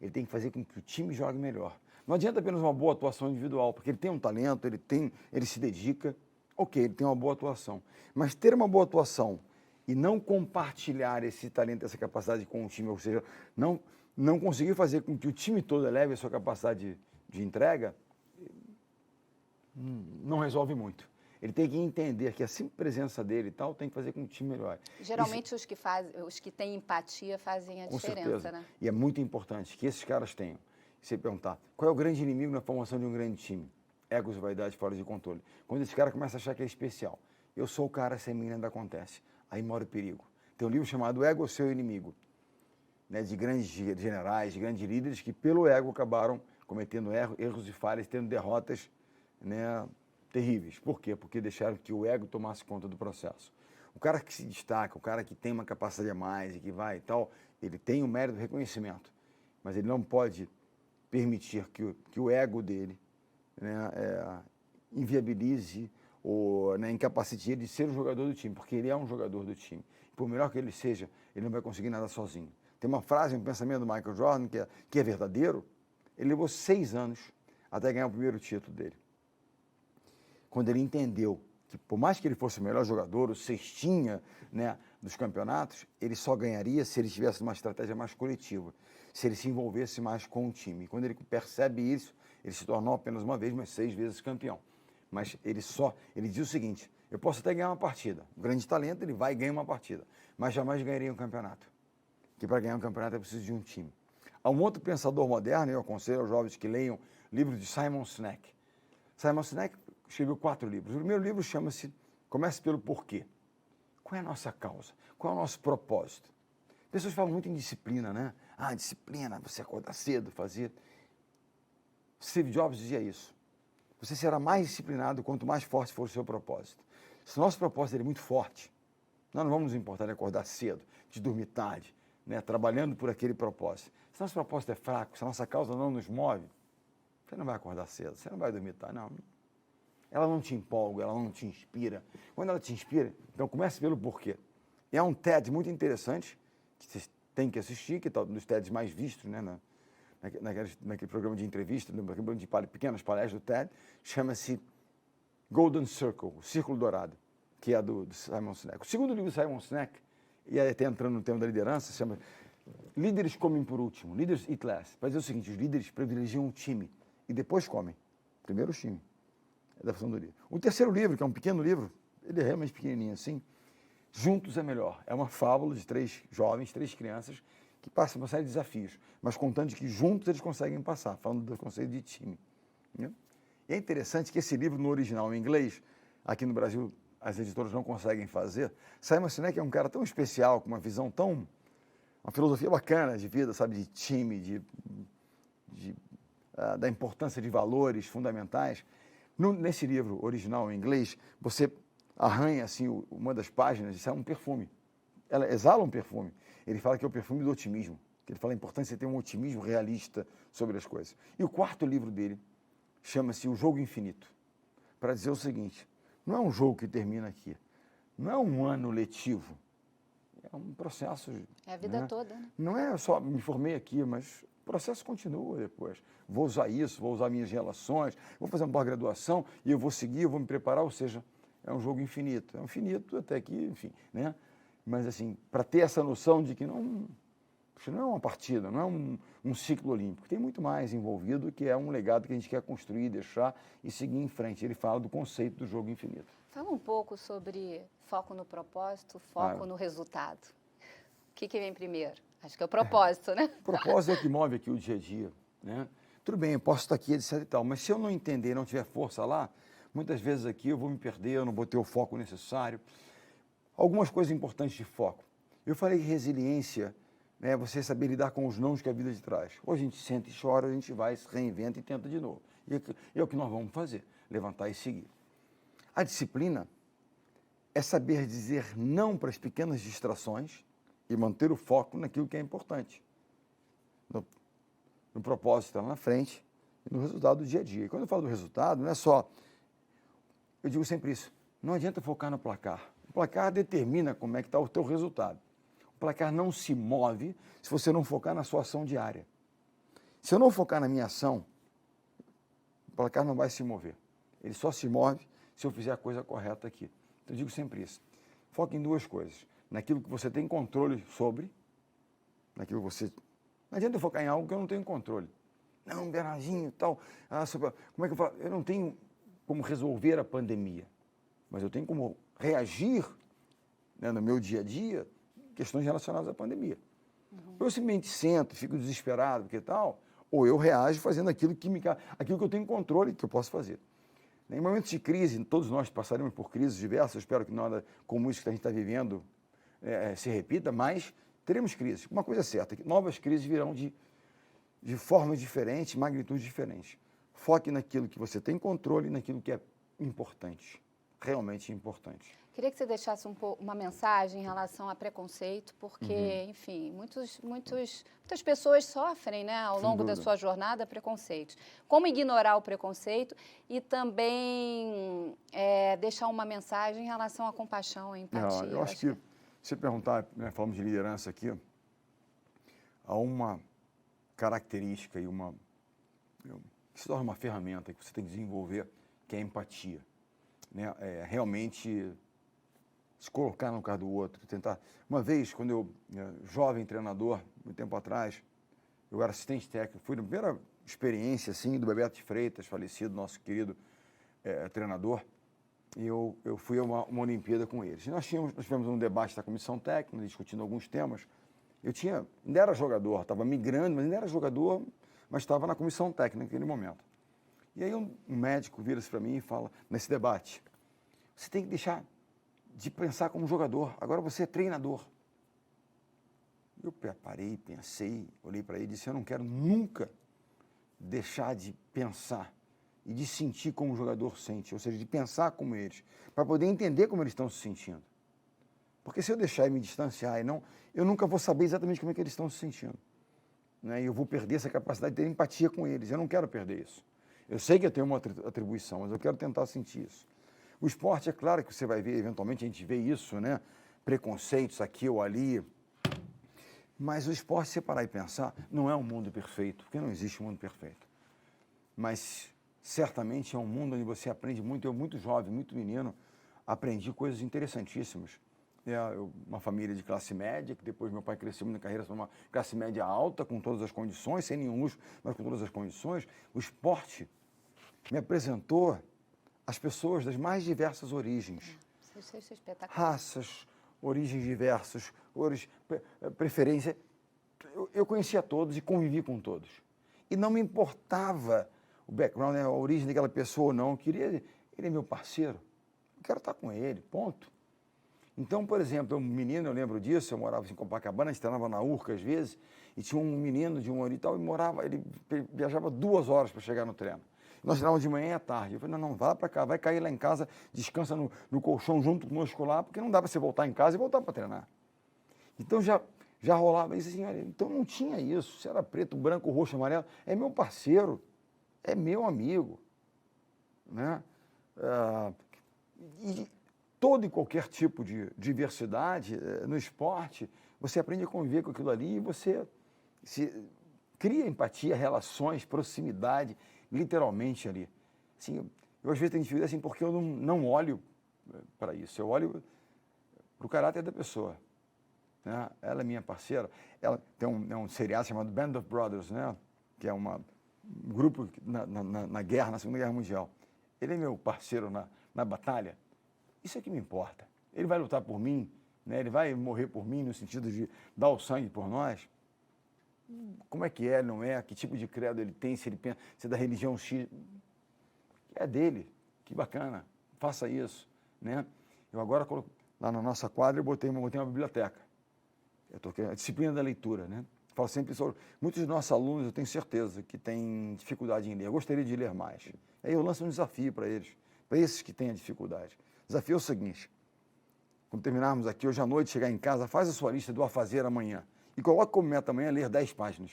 Ele tem que fazer com que o time jogue melhor. Não adianta apenas uma boa atuação individual, porque ele tem um talento, ele se dedica, ok, ele tem uma boa atuação. Mas ter uma boa atuação e não compartilhar esse talento, essa capacidade com o time, ou seja, não conseguir fazer com que o time todo eleve a sua capacidade de entrega, não resolve muito. Ele tem que entender que a simples presença dele e tal tem que fazer com que o time melhore. Geralmente os que têm empatia fazem a Com diferença, certeza. né? E é muito importante que esses caras tenham. Você perguntar, qual é o grande inimigo na formação de um grande time? Egos, vaidade, fora de controle. Quando esse cara começa a achar que é especial, eu sou o cara, sem mim nada acontece. Aí mora o perigo. Tem um livro chamado Ego, Seu Inimigo, né, de grandes generais, de grandes líderes que pelo ego acabaram cometendo erros e falhas, tendo derrotas, né, terríveis. Por quê? Porque deixaram que o ego tomasse conta do processo. O cara que se destaca, o cara que tem uma capacidade a mais e que vai e tal, ele tem o mérito do reconhecimento, mas ele não pode permitir que o ego dele, né, inviabilize ou, né, incapacite ele de ser o jogador do time, porque ele é um jogador do time. Por melhor que ele seja, ele não vai conseguir nada sozinho. Tem uma frase, um pensamento do Michael Jordan que é verdadeiro. Ele levou 6 anos até ganhar o primeiro título dele. Quando ele entendeu que, por mais que ele fosse o melhor jogador, o cestinha, né, dos campeonatos, ele só ganharia se ele tivesse uma estratégia mais coletiva, se ele se envolvesse mais com o time. E quando ele percebe isso, ele se tornou apenas uma vez, mas 6 vezes campeão. Mas ele diz o seguinte, eu posso até ganhar uma partida, um grande talento, ele vai e ganha uma partida, mas jamais ganharia um campeonato. Que para ganhar um campeonato é preciso de um time. Há um outro pensador moderno, eu aconselho aos jovens que leiam livros de Simon Sinek. Simon Sinek escreveu 4 livros. O primeiro livro chama-se Comece pelo Porquê. Qual é a nossa causa? Qual é o nosso propósito? Pessoas falam muito em disciplina, né? Ah, disciplina, você acordar cedo, fazer. Steve Jobs dizia isso. Você será mais disciplinado quanto mais forte for o seu propósito. Se o nosso propósito é muito forte, nós não vamos nos importar de acordar cedo, de dormir tarde, né? Trabalhando por aquele propósito. Se nosso propósito é fraco, se a nossa causa não nos move, você não vai acordar cedo, você não vai dormir tarde, não. Ela não te empolga, ela não te inspira. Quando ela te inspira, então comece pelo porquê. É um TED muito interessante, que você tem que assistir, que é um dos TEDs mais vistos, né, naquele programa de entrevista, naquele programa de pequenas palestras do TED, chama-se Golden Circle, o Círculo Dourado, que é do Simon Sinek. O segundo livro do Simon Sinek, e aí até entrando no tema da liderança, se chama Líderes Comem por Último, Leaders Eat Last. Vai dizer o seguinte, os líderes privilegiam o time e depois comem. Primeiro o time. É da função do livro. O terceiro livro, que é um pequeno livro, ele é realmente pequenininho assim, Juntos é Melhor. É uma fábula de 3 jovens, 3 crianças, que passam uma série de desafios, mas contando de que juntos eles conseguem passar, falando do conceito de time. Né? E é interessante que esse livro, no original em inglês, aqui no Brasil as editoras não conseguem fazer. Simon Sinek é um cara tão especial, com uma visão tão uma filosofia bacana de vida, sabe, de time, da importância de valores fundamentais. Nesse livro original em inglês, você arranha assim uma das páginas e sai um perfume. Ela exala um perfume. Ele fala que é o perfume do otimismo, que ele fala a importância de ter um otimismo realista sobre as coisas. E o quarto livro dele chama-se O Jogo Infinito, para dizer o seguinte: não é um jogo que termina aqui, não é um ano letivo, é um processo. É a vida toda, né? Não é só me formei aqui, mas o processo continua depois. Vou usar isso, vou usar minhas relações, vou fazer uma pós-graduação e eu vou seguir, eu vou me preparar, ou seja, é um jogo infinito. É um infinito até que, enfim, né? Mas assim, para ter essa noção de que não é uma partida, não é um ciclo olímpico, tem muito mais envolvido, que é um legado que a gente quer construir, deixar e seguir em frente. Ele fala do conceito do jogo infinito. Fala um pouco sobre foco no propósito, foco no resultado. O que vem primeiro? Acho que é o propósito, né? O propósito é o que move aqui o dia a dia, né? Tudo bem, eu posso estar aqui, etc e tal, mas se eu não entender, não tiver força lá, muitas vezes aqui eu vou me perder, eu não vou ter o foco necessário. Algumas coisas importantes de foco. Eu falei que resiliência, né, você saber lidar com os nãos que a vida te traz. Ou a gente senta e chora, ou a gente vai, se reinventa e tenta de novo. E é o que nós vamos fazer, levantar e seguir. A disciplina é saber dizer não para as pequenas distrações e manter o foco naquilo que é importante. No propósito lá na frente e no resultado do dia a dia. E quando eu falo do resultado, não é só... Eu digo sempre isso, não adianta focar no placar. O placar determina como é que está o teu resultado. O placar não se move se você não focar na sua ação diária. Se eu não focar na minha ação, o placar não vai se mover. Ele só se move se eu fizer a coisa correta aqui. Então, eu digo sempre isso. Foque em duas coisas. Naquilo que você tem controle sobre, naquilo que você... Não adianta eu focar em algo que eu não tenho controle. Não, Bernardinho e tal. Como é que eu faço? Eu não tenho como resolver a pandemia, mas eu tenho como reagir, né, no meu dia a dia, questões relacionadas à pandemia. Eu simplesmente sento, fico desesperado, porque tal, ou eu reajo fazendo aquilo que eu tenho controle, que eu posso fazer. Em momentos de crise, todos nós passaremos por crises diversas, eu espero que nada como isso que a gente está vivendo se repita, mas teremos crises. Uma coisa é certa, que novas crises virão de formas diferentes, magnitudes diferentes. Foque naquilo que você tem controle, naquilo que é importante, realmente importante. Queria que você deixasse uma mensagem em relação a preconceito, porque, enfim, muitas pessoas sofrem, né, ao longo da sua jornada preconceitos. Como ignorar o preconceito e também deixar uma mensagem em relação à compaixão, à empatia. Eu acho que, se perguntar, né, falamos de liderança aqui, há uma característica e que se torna uma ferramenta que você tem que desenvolver, que é a empatia. Né? Realmente se colocar no lugar do outro, tentar... Uma vez, quando eu, jovem treinador, muito tempo atrás, eu era assistente técnico, fui na primeira experiência, assim, do Bebeto de Freitas, falecido, nosso querido treinador, e eu fui a uma Olimpíada com eles. E nós tivemos um debate da comissão técnica, discutindo alguns temas. Ainda era jogador, estava migrando, mas ainda era jogador, mas estava na comissão técnica naquele momento. E aí um médico vira-se para mim e fala, nesse debate, você tem que deixar de pensar como jogador, agora você é treinador. Eu parei, pensei, olhei para ele e disse, eu não quero nunca deixar de pensar e de sentir como o jogador sente, ou seja, de pensar como eles, para poder entender como eles estão se sentindo. Porque se eu deixar e me distanciar, eu nunca vou saber exatamente como é que eles estão se sentindo. Né? E eu vou perder essa capacidade de ter empatia com eles, eu não quero perder isso. Eu sei que eu tenho uma atribuição, mas eu quero tentar sentir isso. O esporte, é claro que você vai ver, eventualmente a gente vê isso, né? Preconceitos aqui ou ali. Mas o esporte, se você parar e pensar, não é um mundo perfeito, porque não existe um mundo perfeito. Mas certamente é um mundo onde você aprende muito. Eu, muito jovem, muito menino, aprendi coisas interessantíssimas. Uma família de classe média, que depois meu pai cresceu na carreira para uma classe média alta, com todas as condições, sem nenhum luxo, mas com todas as condições. O esporte me apresentou as pessoas das mais diversas origens. Isso é espetacular. Raças, origens diversas, preferência. Eu conhecia todos e convivi com todos. E não me importava o background, a origem daquela pessoa ou não. Eu queria, ele é meu parceiro, eu quero estar com ele, ponto. Então, por exemplo, um menino, eu lembro disso, eu morava em Copacabana, a gente treinava na Urca às vezes, e tinha um menino de um ano e tal, ele viajava 2 horas para chegar no treino. Nós treinávamos de manhã e à tarde. Eu falei, não, vai para cá, vai cair lá em casa, descansa no colchão junto conosco lá, porque não dá para você voltar em casa e voltar para treinar. Então já rolava isso assim, olha, então não tinha isso, se era preto, branco, roxo, amarelo, é meu parceiro, é meu amigo, né? E todo e qualquer tipo de diversidade no esporte, você aprende a conviver com aquilo ali e você cria empatia, relações, proximidade, literalmente ali. Assim, eu às vezes tenho dificuldade assim, porque eu não olho para isso, eu olho para o caráter da pessoa. Né? Ela é minha parceira, ela tem um seriado chamado Band of Brothers, né? Que é um grupo na guerra, na Segunda Guerra Mundial. Ele é meu parceiro na batalha. Isso é que me importa. Ele vai lutar por mim, né? Ele vai morrer por mim no sentido de dar o sangue por nós. Como é que é, não é? Que tipo de credo ele tem, se ele pensa, se é da religião X. É dele, que bacana, faça isso, né? Eu agora, lá na nossa quadra, eu botei uma biblioteca. Eu tô querendo a disciplina da leitura, né? Falo sempre sobre muitos dos nossos alunos, eu tenho certeza, que têm dificuldade em ler. Eu gostaria de ler mais. Aí eu lanço um desafio para eles, para esses que têm a dificuldade. O desafio é o seguinte: quando terminarmos aqui hoje à noite, chegar em casa, faz a sua lista do a fazer amanhã e coloque como meta amanhã ler 10 páginas.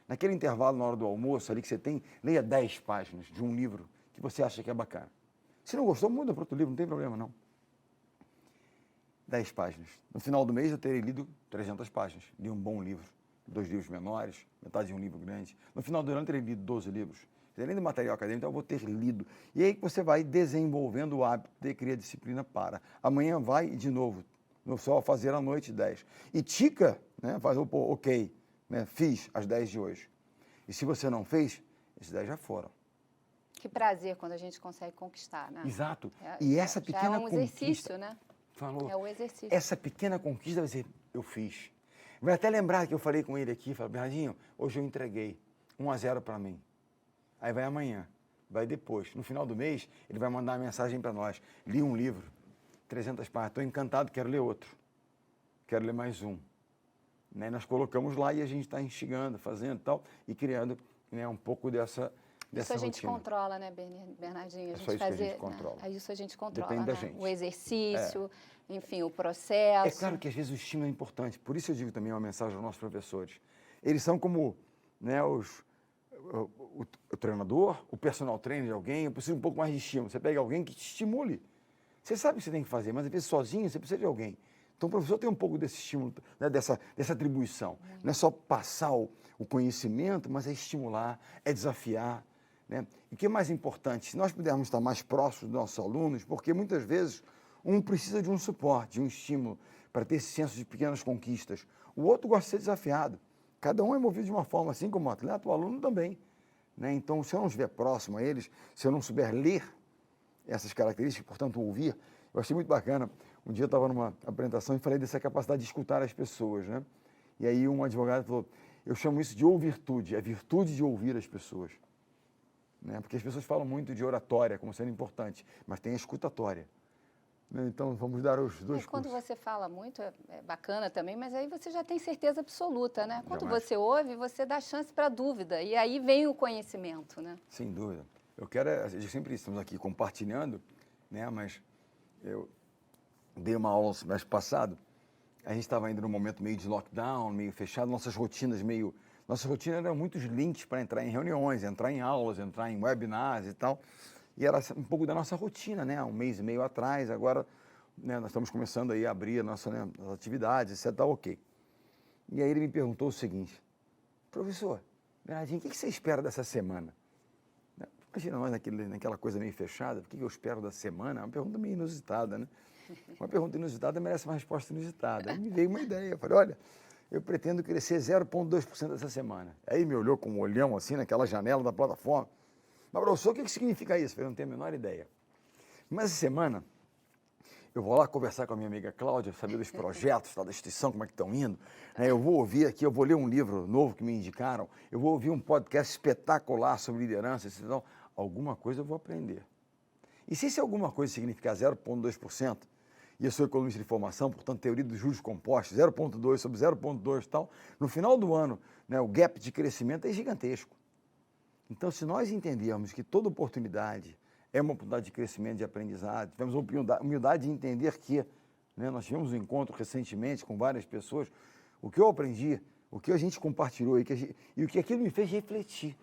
Naquele intervalo, na hora do almoço, ali que você tem, leia 10 páginas de um livro que você acha que é bacana. Se não gostou, muda para outro livro, não tem problema não. 10 páginas. No final do mês eu terei lido 300 páginas. Li um bom livro, 2 livros menores, metade de um livro grande. No final do ano eu terei lido 12 livros. Além do material acadêmico, então eu vou ter lido. E aí você vai desenvolvendo o hábito de criar disciplina para. Amanhã vai de novo, no sol fazer à noite 10. E tica, né, faz o ok, né, fiz as 10 de hoje. E se você não fez, esses 10 já foram. Que prazer quando a gente consegue conquistar, né? Exato. E essa pequena conquista... é um exercício, né? Falou. É o exercício. Essa pequena conquista vai dizer, eu fiz. Vai até lembrar que eu falei com ele aqui, falei, Bernardinho, hoje eu entreguei 1-0 para mim. Aí vai amanhã, vai depois. No final do mês, ele vai mandar uma mensagem para nós. Li um livro, 300 páginas, estou encantado, quero ler outro. Quero ler mais um. Né? Nós colocamos lá e a gente está instigando, fazendo tal, e criando, né, um pouco dessa isso a gente rotina. Controla, né, Bernardinho? É só isso que a gente controla. É isso a gente controla, depende da né? gente. O exercício, enfim, o processo. É claro que às vezes o estímulo é importante, por isso eu digo também uma mensagem aos nossos professores. Eles são como, né, o treinador, o personal trainer de alguém, eu preciso um pouco mais de estímulo. Você pega alguém que te estimule. Você sabe o que você tem que fazer, mas às vezes sozinho você precisa de alguém. Então o professor tem um pouco desse estímulo, né, dessa atribuição. Não é só passar o conhecimento, mas é estimular, é desafiar. Né? E o que é mais importante, se nós pudermos estar mais próximos dos nossos alunos, porque muitas vezes um precisa de um suporte, de um estímulo, para ter esse senso de pequenas conquistas. O outro gosta de ser desafiado. Cada um é movido de uma forma, assim como o atleta, o aluno também. Né? Então, se eu não estiver próximo a eles, se eu não souber ler essas características, portanto, ouvir, eu achei muito bacana. Um dia eu estava numa apresentação e falei dessa capacidade de escutar as pessoas. Né? E aí um advogado falou, eu chamo isso de ouvirtude, a virtude de ouvir as pessoas. Né? Porque as pessoas falam muito de oratória como sendo importante, mas tem a escutatória. Né? Então, vamos dar os dois quando cursos. você fala muito, é bacana também, mas aí você já tem certeza absoluta, né? Quando Jamais. você ouve, você dá chance para dúvida, e aí vem o conhecimento, né? Sem dúvida. Eu sempre estamos aqui compartilhando, né? Mas eu dei uma aula no mês passado, a gente estava ainda num momento meio de lockdown, meio fechado, nossas rotinas eram muitos links para entrar em reuniões, entrar em aulas, entrar em webinars e tal. E era um pouco da nossa rotina, né? 1 mês e meio atrás, agora, né, nós estamos começando aí a abrir as atividades, etc. Tá ok. E aí ele me perguntou o seguinte, professor, Bernardinho, o que você espera dessa semana? Imagina nós naquela coisa meio fechada, o que eu espero da semana? É uma pergunta meio inusitada, né? Uma pergunta inusitada merece uma resposta inusitada. Aí me veio uma ideia, eu falei, olha, eu pretendo crescer 0,2% essa semana. Aí me olhou com um olhão assim naquela janela da plataforma. Mas, professor, o que significa isso? Eu falei, não tenho a menor ideia. Mas essa semana, eu vou lá conversar com a minha amiga Cláudia, saber dos projetos da instituição, como é que estão indo. Eu vou ouvir aqui, eu vou ler um livro novo que me indicaram, eu vou ouvir um podcast espetacular sobre liderança, então, alguma coisa eu vou aprender. E se alguma coisa significar 0,2%, e eu sou economista de formação, portanto, teoria dos juros compostos, 0,2 sobre 0,2 e tal, no final do ano, né, o gap de crescimento é gigantesco. Então, se nós entendermos que toda oportunidade é uma oportunidade de crescimento, de aprendizado, tivemos a humildade de entender que, né, nós tivemos um encontro recentemente com várias pessoas, o que eu aprendi, o que a gente compartilhou e o que aquilo me fez refletir.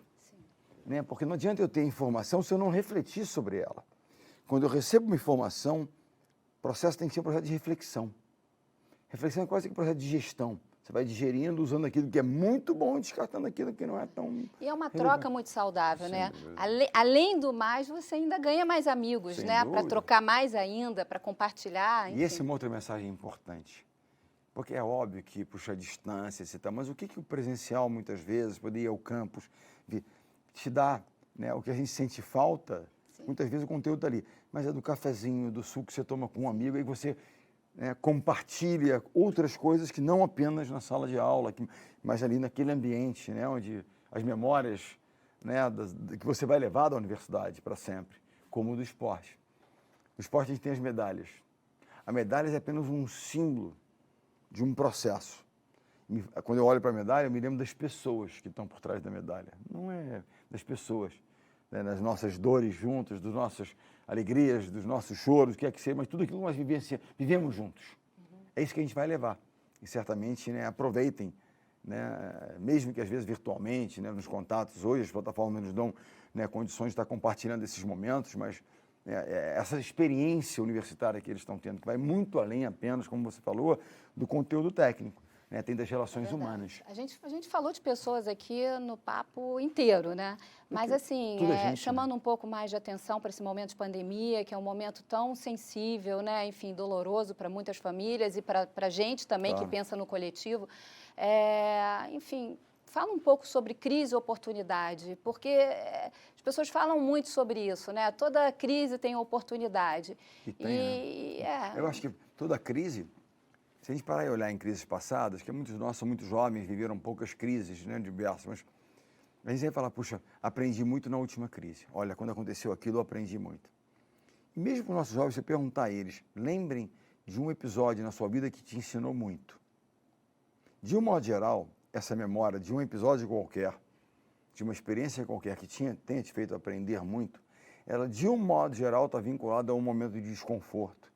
Né? Porque não adianta eu ter informação se eu não refletir sobre ela. Quando eu recebo uma informação, o processo tem que ser um processo de reflexão. Reflexão é quase que um processo de gestão. Você vai digerindo, usando aquilo que é muito bom e descartando aquilo que não é tão... E é uma relevante. troca muito saudável, Sem né? dúvida. Além do mais, você ainda ganha mais amigos, Sem né? Para dúvida. trocar mais ainda, para compartilhar, enfim. E essa é uma outra mensagem importante. Porque é óbvio que puxa a distância, etc. Mas o que o presencial, muitas vezes, poder ir ao campus, te dá, né? O que a gente sente falta, Sim. muitas vezes o conteúdo está ali. Mas é do cafezinho, do suco que você toma com um amigo, e você, né, compartilha outras coisas que não apenas na sala de aula, mas ali naquele ambiente, né, onde as memórias, né, que você vai levar da universidade para sempre, como o do esporte. No esporte a gente tem as medalhas. A medalha é apenas um símbolo de um processo. Quando eu olho para a medalha, eu me lembro das pessoas que estão por trás da medalha. Não é das pessoas, né, nas nossas dores juntas, das nossas alegrias, dos nossos choros, o que é que seja, mas tudo aquilo que nós vivemos juntos. É isso que a gente vai levar. E certamente, né, aproveitem, né, mesmo que às vezes virtualmente, né, nos contatos. Hoje as plataformas nos dão, né, condições de estar compartilhando esses momentos, mas essa experiência universitária que eles estão tendo, que vai muito além apenas, como você falou, do conteúdo técnico. Né, tem das relações humanas. A gente falou de pessoas aqui no papo inteiro, né? Mas assim, chamando um pouco mais de atenção para esse momento de pandemia, que é um momento tão sensível, né? Enfim, doloroso para muitas famílias e para a gente também, Claro. que pensa no coletivo. Enfim, fala um pouco sobre crise e oportunidade, porque as pessoas falam muito sobre isso, né? Toda crise tem oportunidade. E tem, né? Eu acho que toda crise... Se a gente parar e olhar em crises passadas, que muitos de nós são muito jovens, viveram poucas crises, né, diversas, mas a gente vai falar, puxa, aprendi muito na última crise. Olha, quando aconteceu aquilo, eu aprendi muito. E mesmo com os nossos jovens, você perguntar a eles, lembrem de um episódio na sua vida que te ensinou muito. De um modo geral, essa memória de um episódio qualquer, de uma experiência qualquer que tenha te feito aprender muito, ela, de um modo geral, está vinculada a um momento de desconforto,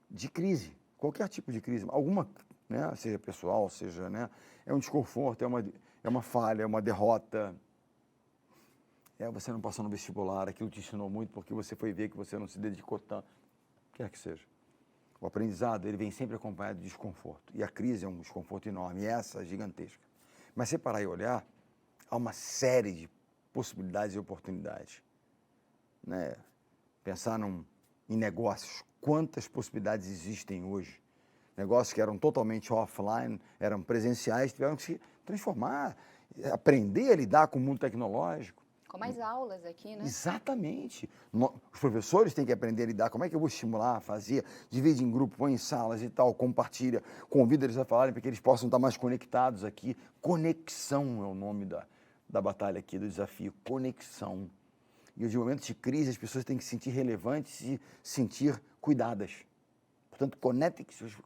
de crise. Qualquer tipo de crise, alguma, né, seja pessoal, seja, né, é um desconforto, é uma falha, é uma derrota. Você não passou no vestibular, aquilo te ensinou muito porque você foi ver que você não se dedicou tanto, quer que seja. O aprendizado, ele vem sempre acompanhado de desconforto. E a crise é um desconforto enorme, essa gigantesca. Mas se parar e olhar, há uma série de possibilidades e oportunidades. Né? Pensar em negócios. Quantas possibilidades existem hoje? Negócios que eram totalmente offline, eram presenciais, tiveram que se transformar, aprender a lidar com o mundo tecnológico. Com mais aulas aqui, né? Exatamente. Os professores têm que aprender a lidar. Como é que eu vou estimular, fazer, divide em grupo, põe em salas e tal, compartilha, convida eles a falarem para que eles possam estar mais conectados aqui. Conexão é o nome da batalha aqui, do desafio. Conexão. E de momentos de crise, as pessoas têm que se sentir relevantes e sentir cuidadas. Portanto, conectem-se.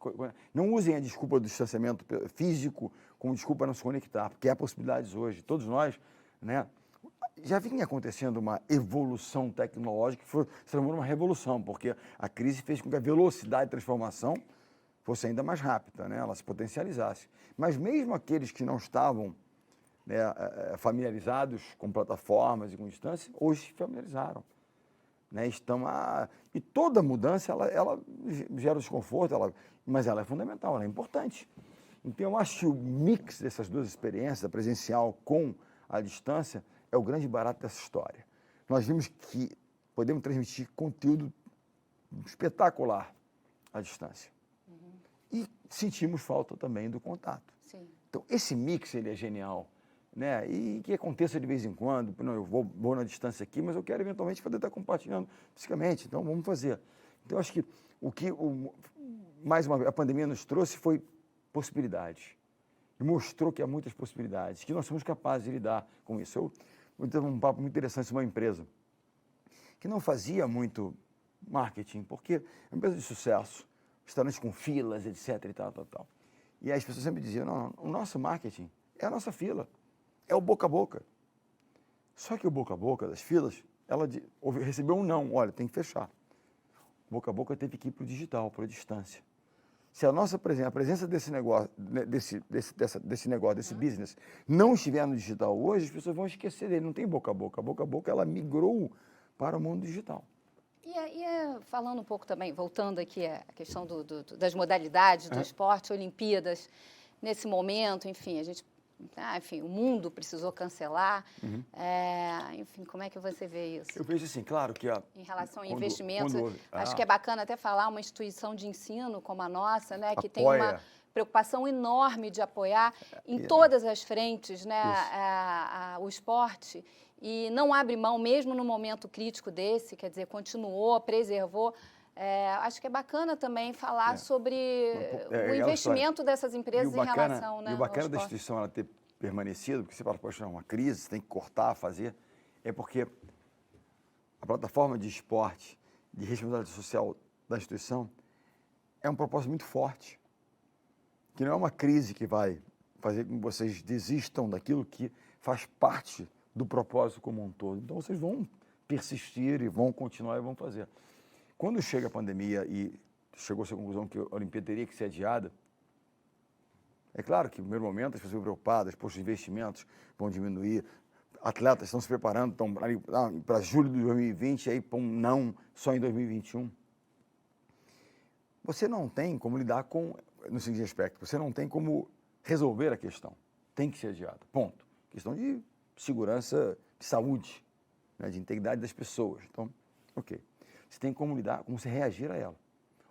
Não usem a desculpa do distanciamento físico como desculpa para não se conectar, porque há possibilidades hoje. Todos nós, né? Já vinha acontecendo uma evolução tecnológica que se transformou numa revolução, porque a crise fez com que a velocidade de transformação fosse ainda mais rápida, né? Ela se potencializasse. Mas mesmo aqueles que não estavam, né, familiarizados com plataformas e com distância, hoje se familiarizaram. Né? E toda mudança, ela gera desconforto, mas ela é fundamental, ela é importante. Então, eu acho que o mix dessas duas experiências, a presencial com a distância, é o grande barato dessa história. Nós vimos que podemos transmitir conteúdo espetacular à distância. E sentimos falta também do contato. Sim. Então, esse mix, ele é genial. Né? E que aconteça de vez em quando, não, eu vou na distância aqui, mas eu quero eventualmente poder estar compartilhando fisicamente, então vamos fazer. Então, eu acho que mais uma vez, a pandemia nos trouxe foi possibilidades. E mostrou que há muitas possibilidades, que nós somos capazes de lidar com isso. Eu tive um papo muito interessante sobre uma empresa que não fazia muito marketing, porque é uma empresa de sucesso, restaurantes com filas, etc. e tal, tal, tal. E aí as pessoas sempre diziam, não, o nosso marketing é a nossa fila, é o boca a boca. Só que o boca a boca das filas, ela recebeu um não, olha, tem que fechar. O boca a boca teve que ir para o digital, para a distância. Se a nossa presença, a presença desse negócio, desse negócio, desse business, não estiver no digital hoje, as pessoas vão esquecer dele, não tem boca a boca. A boca a boca, ela migrou para o mundo digital. Falando um pouco também, voltando aqui à questão das modalidades do esporte, Olimpíadas, nesse momento, enfim, o mundo precisou cancelar. Enfim, como é que você vê isso? Eu vejo assim, claro que... Em relação a investimentos, acho que é bacana até falar uma instituição de ensino como a nossa, né, que tem uma preocupação enorme de apoiar em todas as frentes, né, o esporte, e não abre mão mesmo no momento crítico desse, quer dizer, continuou, preservou. Acho que é bacana também falar sobre o investimento dessas empresas em relação, né, e o bacana da instituição ela ter permanecido, porque você fala, poxa, é uma crise, você tem que cortar, fazer, é porque a plataforma de esporte, de responsabilidade social da instituição, é um propósito muito forte, que não é uma crise que vai fazer com que vocês desistam daquilo que faz parte do propósito como um todo. Então, vocês vão persistir e vão continuar e vão fazer. Quando chega a pandemia e chegou-se à conclusão que a Olimpíada teria que ser adiada, é claro que no primeiro momento as pessoas estão preocupadas, pois os investimentos vão diminuir, atletas estão se preparando, estão para julho de 2020, aí para um não só em 2021. Você não tem como lidar com, no seguinte aspecto, você não tem como resolver a questão. Tem que ser adiada, ponto. Questão de segurança, de saúde, né, de integridade das pessoas. Então, ok. Você tem como lidar, como você reagir a ela.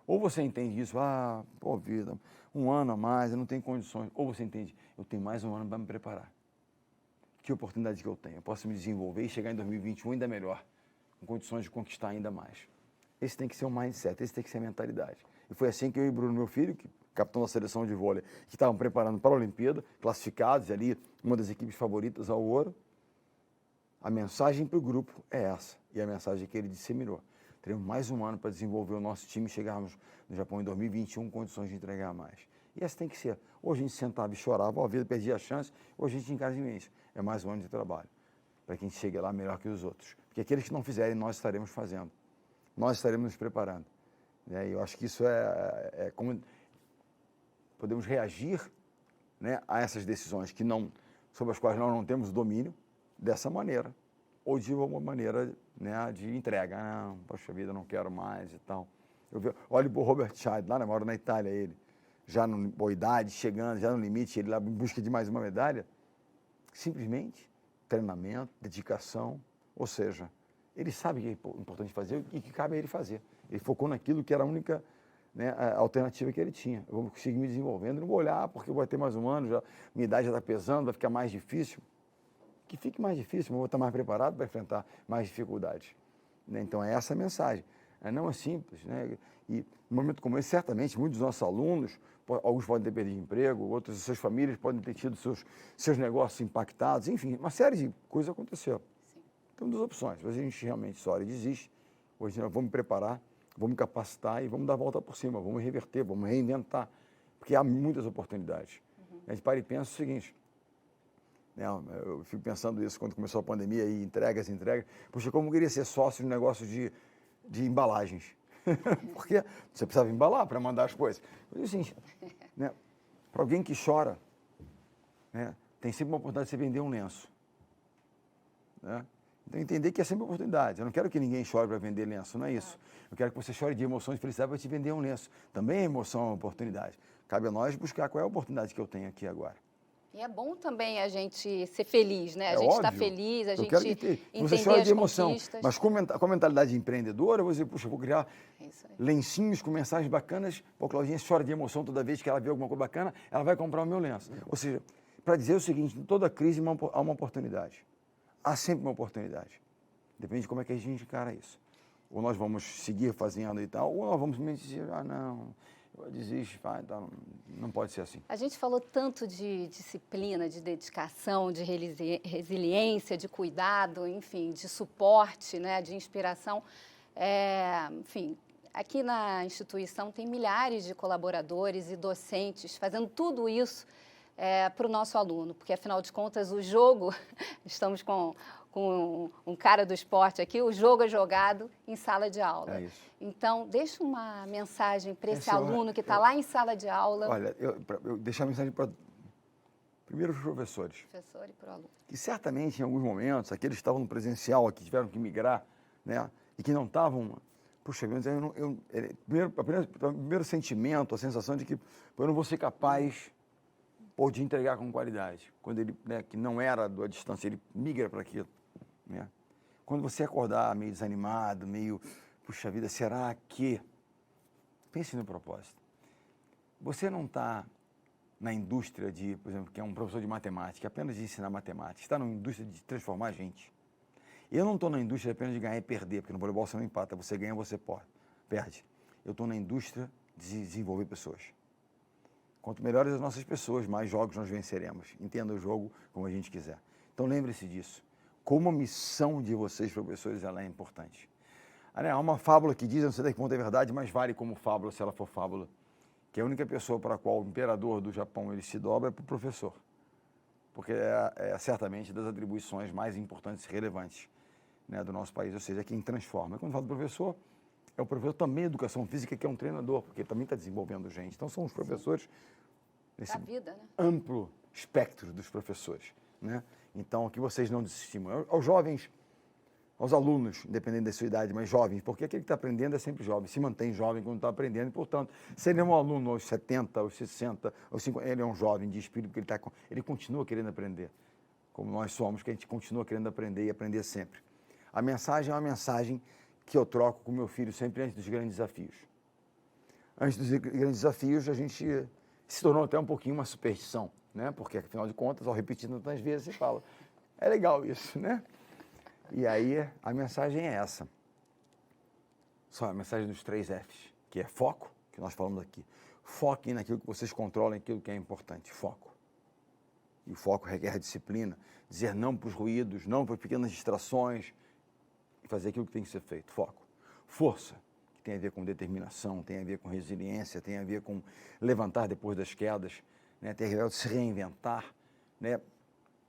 Ou você entende isso, pô, vida, um ano a mais, eu não tenho condições. Ou você entende, eu tenho mais um ano para me preparar. Que oportunidade que eu tenho? Eu posso me desenvolver e chegar em 2021 ainda melhor, com condições de conquistar ainda mais. Esse tem que ser o mindset, esse tem que ser a mentalidade. E foi assim que eu e Bruno, meu filho, capitão da seleção de vôlei, que estavam preparando para a Olimpíada, classificados ali, uma das equipes favoritas ao ouro, a mensagem para o grupo é essa, e a mensagem que ele disseminou. Teremos mais um ano para desenvolver o nosso time e chegarmos no Japão em 2021 com condições de entregar mais. E essa tem que ser. Hoje a gente sentava e chorava, a vida perdia a chance, hoje a gente encara isso. É mais um ano de trabalho, para que a gente chegue lá melhor que os outros. Porque aqueles que não fizerem, nós estaremos fazendo. Nós estaremos nos preparando. E eu acho que isso é como podemos reagir, né, a essas decisões sobre as quais nós não temos domínio, dessa maneira. Ou de uma maneira, né, de entrega. Não, poxa vida, não quero mais e tal. Olha o Robert Scheid, lá, mora na Itália, ele, já na boa idade, chegando, já no limite, ele lá em busca de mais uma medalha. Simplesmente treinamento, dedicação, ou seja, ele sabe o que é importante fazer e que cabe a ele fazer. Ele focou naquilo que era a única, né, a alternativa que ele tinha. Eu vou conseguir me desenvolvendo, não vou olhar porque eu vou ter mais um ano, minha idade já está pesando, vai ficar mais difícil. Que fique mais difícil, mas eu vou estar mais preparado para enfrentar mais dificuldades. Né? Então, é essa a mensagem. Não é simples. Né? E, num momento como esse, certamente, muitos dos nossos alunos, alguns podem ter perdido emprego, outros, suas famílias podem ter tido seus negócios impactados, enfim, uma série de coisas aconteceu. Sim. Então, duas opções. Hoje a gente realmente só desiste, hoje nós vamos me preparar, vamos me capacitar e vamos dar a volta por cima, vamos reverter, vamos reinventar, porque há muitas oportunidades. A gente para e pensa o seguinte, eu fico pensando isso quando começou a pandemia e entregas. Poxa, como eu queria ser sócio de um negócio de embalagens. Porque você precisava embalar para mandar as coisas. Mas assim, né, para alguém que chora, né, tem sempre uma oportunidade de você vender um lenço. Né? Então, entender que é sempre uma oportunidade. Eu não quero que ninguém chore para vender lenço, não é isso. Eu quero que você chore de emoção e felicidade para te vender um lenço. Também a emoção é uma oportunidade. Cabe a nós buscar qual é a oportunidade que eu tenho aqui agora. E é bom também a gente ser feliz, né? A gente está feliz, a gente entender você chora as de emoção, conquistas. mas com a mentalidade empreendedora, você, puxa, vou criar lencinhos com mensagens bacanas. A Claudinha chora de emoção toda vez que ela vê alguma coisa bacana, ela vai comprar o meu lenço. Ou seja, para dizer o seguinte, em toda crise há uma oportunidade. Há sempre uma oportunidade. Depende de como é que a gente encara isso. Ou nós vamos seguir fazendo e tal, ou nós vamos dizer, não... Desiste, vai, então não pode ser assim. A gente falou tanto de disciplina, de dedicação, de resiliência, de cuidado, enfim, de suporte, né, de inspiração. Enfim, aqui na instituição tem milhares de colaboradores e docentes fazendo tudo isso para o nosso aluno, porque, afinal de contas, o jogo, estamos com um cara do esporte aqui, o jogo é jogado em sala de aula. É isso. Então, deixa uma mensagem para esse Essa aluno que está lá em sala de aula. Olha, eu deixar a mensagem para, primeiro, os professores. Professor e para o aluno. Que certamente, em alguns momentos, aqueles que estavam no presencial, que tiveram que migrar, né, e que não estavam... Puxa, o primeiro sentimento, a sensação de que eu não vou ser capaz de entregar com qualidade. Quando ele, né, que não era da distância, ele migra para aquilo. Né? Quando você acordar meio desanimado, meio, puxa vida, será que... Pense no propósito. Você não está na indústria de, por exemplo, que é um professor de matemática, apenas de ensinar matemática, está na indústria de transformar a gente. Eu não estou na indústria apenas de ganhar e perder, porque no voleibol você não empata, você ganha, você perde. Eu estou na indústria de desenvolver pessoas. Quanto melhores as nossas pessoas, mais jogos nós venceremos. Entenda o jogo como a gente quiser. Então lembre-se disso. Como a missão de vocês, professores, ela é importante. Há uma fábula que diz, não sei até que ponto é verdade, mas vale como fábula se ela for fábula, que a única pessoa para a qual o imperador do Japão ele se dobra é para o professor. Porque é certamente das atribuições mais importantes e relevantes, né, do nosso país, ou seja, quem transforma. E quando falo do professor, é o professor também de educação física, que é um treinador, porque ele também está desenvolvendo gente. Então, são os professores nesse vida, né? amplo espectro dos professores. Né? Então, que vocês não desestimam. Aos jovens, aos alunos, independente da sua idade, mas jovens, porque aquele que está aprendendo é sempre jovem, se mantém jovem quando está aprendendo, e, portanto, se ele é um aluno aos 70, aos 60, aos 50, ele é um jovem de espírito, porque ele continua querendo aprender, como nós somos, que a gente continua querendo aprender e aprender sempre. A mensagem é uma mensagem que eu troco com meu filho sempre antes dos grandes desafios. Antes dos grandes desafios, a gente se tornou até um pouquinho uma superstição, né? Porque, afinal de contas, ao repetir tantas vezes, você fala, é legal isso, né? E aí, a mensagem é essa. Só a mensagem dos 3 Fs, que é foco, que nós falamos aqui. Foquem naquilo que vocês controlam, naquilo que é importante. Foco. E o foco requer disciplina. Dizer não para os ruídos, não para pequenas distrações, e fazer aquilo que tem que ser feito. Foco. Força, que tem a ver com determinação, tem a ver com resiliência, tem a ver com levantar depois das quedas, né? Tem a ver com se reinventar, né?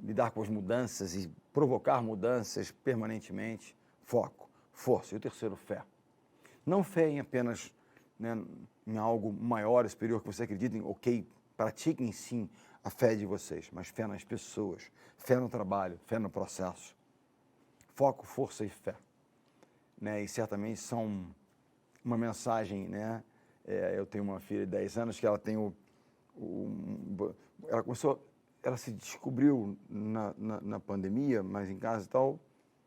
Lidar com as mudanças e provocar mudanças permanentemente. Foco, força. E o terceiro, fé. Não fé em apenas, né, em algo maior, superior que você acredita em, ok, pratiquem sim a fé de vocês, mas fé nas pessoas, fé no trabalho, fé no processo. Foco, força e fé. Né? E certamente são uma mensagem, né? Eu tenho uma filha de 10 anos que ela tem ela se descobriu na pandemia, mas em casa e tal,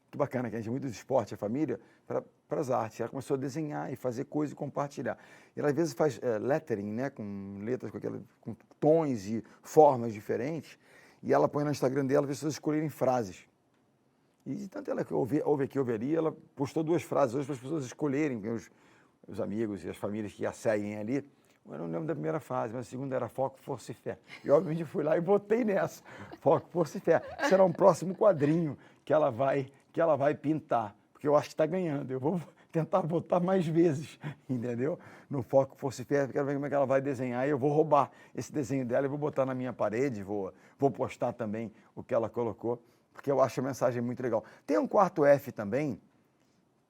que bacana, que a gente tem muito esporte, a família, para as artes. Ela começou a desenhar e fazer coisas e compartilhar. E ela, às vezes, faz lettering, né, com letras, com tons e formas diferentes, e ela põe no Instagram dela para as pessoas escolherem frases. E de tanto ela que ouve aqui, ouve ali, ela postou 2 frases hoje para as pessoas escolherem, os amigos e as famílias que a seguem ali. Eu não lembro da primeira frase, mas a segunda era foco, força e fé. E, obviamente, eu fui lá e botei nessa. Foco, força e fé. Será um próximo quadrinho que ela vai pintar, porque eu acho que está ganhando. Eu vou tentar botar mais vezes, entendeu? No foco, força e fé, quero ver como é que ela vai desenhar. E eu vou roubar esse desenho dela e vou botar na minha parede, vou postar também o que ela colocou, porque eu acho a mensagem muito legal. Tem um 4 F também,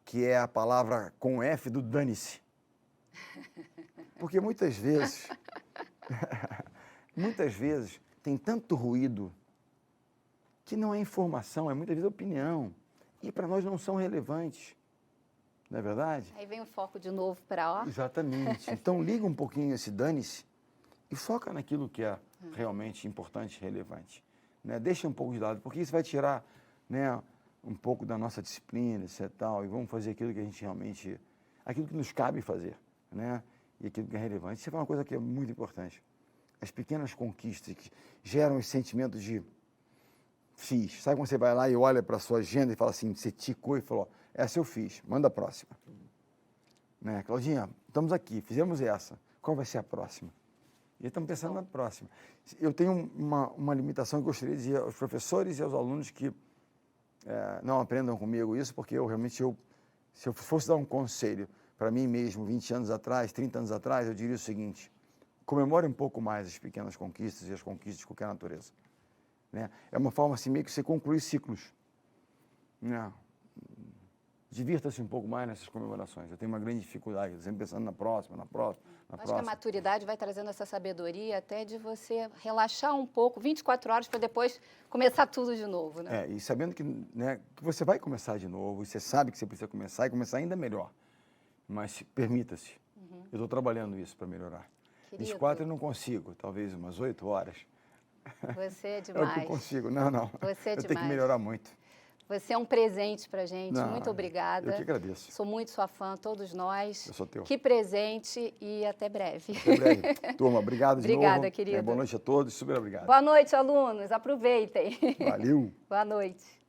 que é a palavra com F do dane-se. Porque muitas vezes tem tanto ruído que não é informação, é muitas vezes opinião. E para nós não são relevantes. Não é verdade? Aí vem o foco de novo para ó. Exatamente. Então liga um pouquinho esse dane-se e foca naquilo que é realmente importante e relevante. Né? Deixa um pouco de lado, porque isso vai tirar, né, um pouco da nossa disciplina, etc. E vamos fazer aquilo que a gente realmente... aquilo que nos cabe fazer, né? E aquilo que é relevante. Isso é uma coisa que é muito importante. As pequenas conquistas que geram esse sentimento de fiz. Sabe quando você vai lá e olha para a sua agenda e fala assim, você ticou e falou, essa eu fiz, manda a próxima. Né? Claudinha, estamos aqui, fizemos essa, qual vai ser a próxima? E estamos pensando na próxima. Eu tenho uma limitação que eu gostaria de dizer aos professores e aos alunos que não aprendam comigo isso, porque eu realmente, se eu fosse dar um conselho para mim mesmo, 20 anos atrás, 30 anos atrás, eu diria o seguinte: comemore um pouco mais as pequenas conquistas e as conquistas de qualquer natureza. Né? É uma forma assim, meio que você concluir ciclos. Né? Divirta-se um pouco mais nessas comemorações. Eu tenho uma grande dificuldade, sempre pensando na próxima. Acho que a maturidade vai trazendo essa sabedoria até de você relaxar um pouco, 24 horas, para depois começar tudo de novo, né? E sabendo que, né, que você vai começar de novo, e você sabe que você precisa começar, e começar ainda melhor. Mas permita-se. Eu estou trabalhando isso para melhorar. 24 eu não consigo, talvez umas 8 horas. Você é É o demais. que eu consigo. Não. Você é eu demais. tenho que melhorar muito. Você é um presente pra gente. Não, muito obrigada. Eu que agradeço. Sou muito sua fã, todos nós. Eu sou teu. Que presente e até breve. Até breve. Turma, obrigado de novo. Obrigada, querido. Boa noite a todos. Super obrigado. Boa noite, alunos. Aproveitem. Valeu. Boa noite.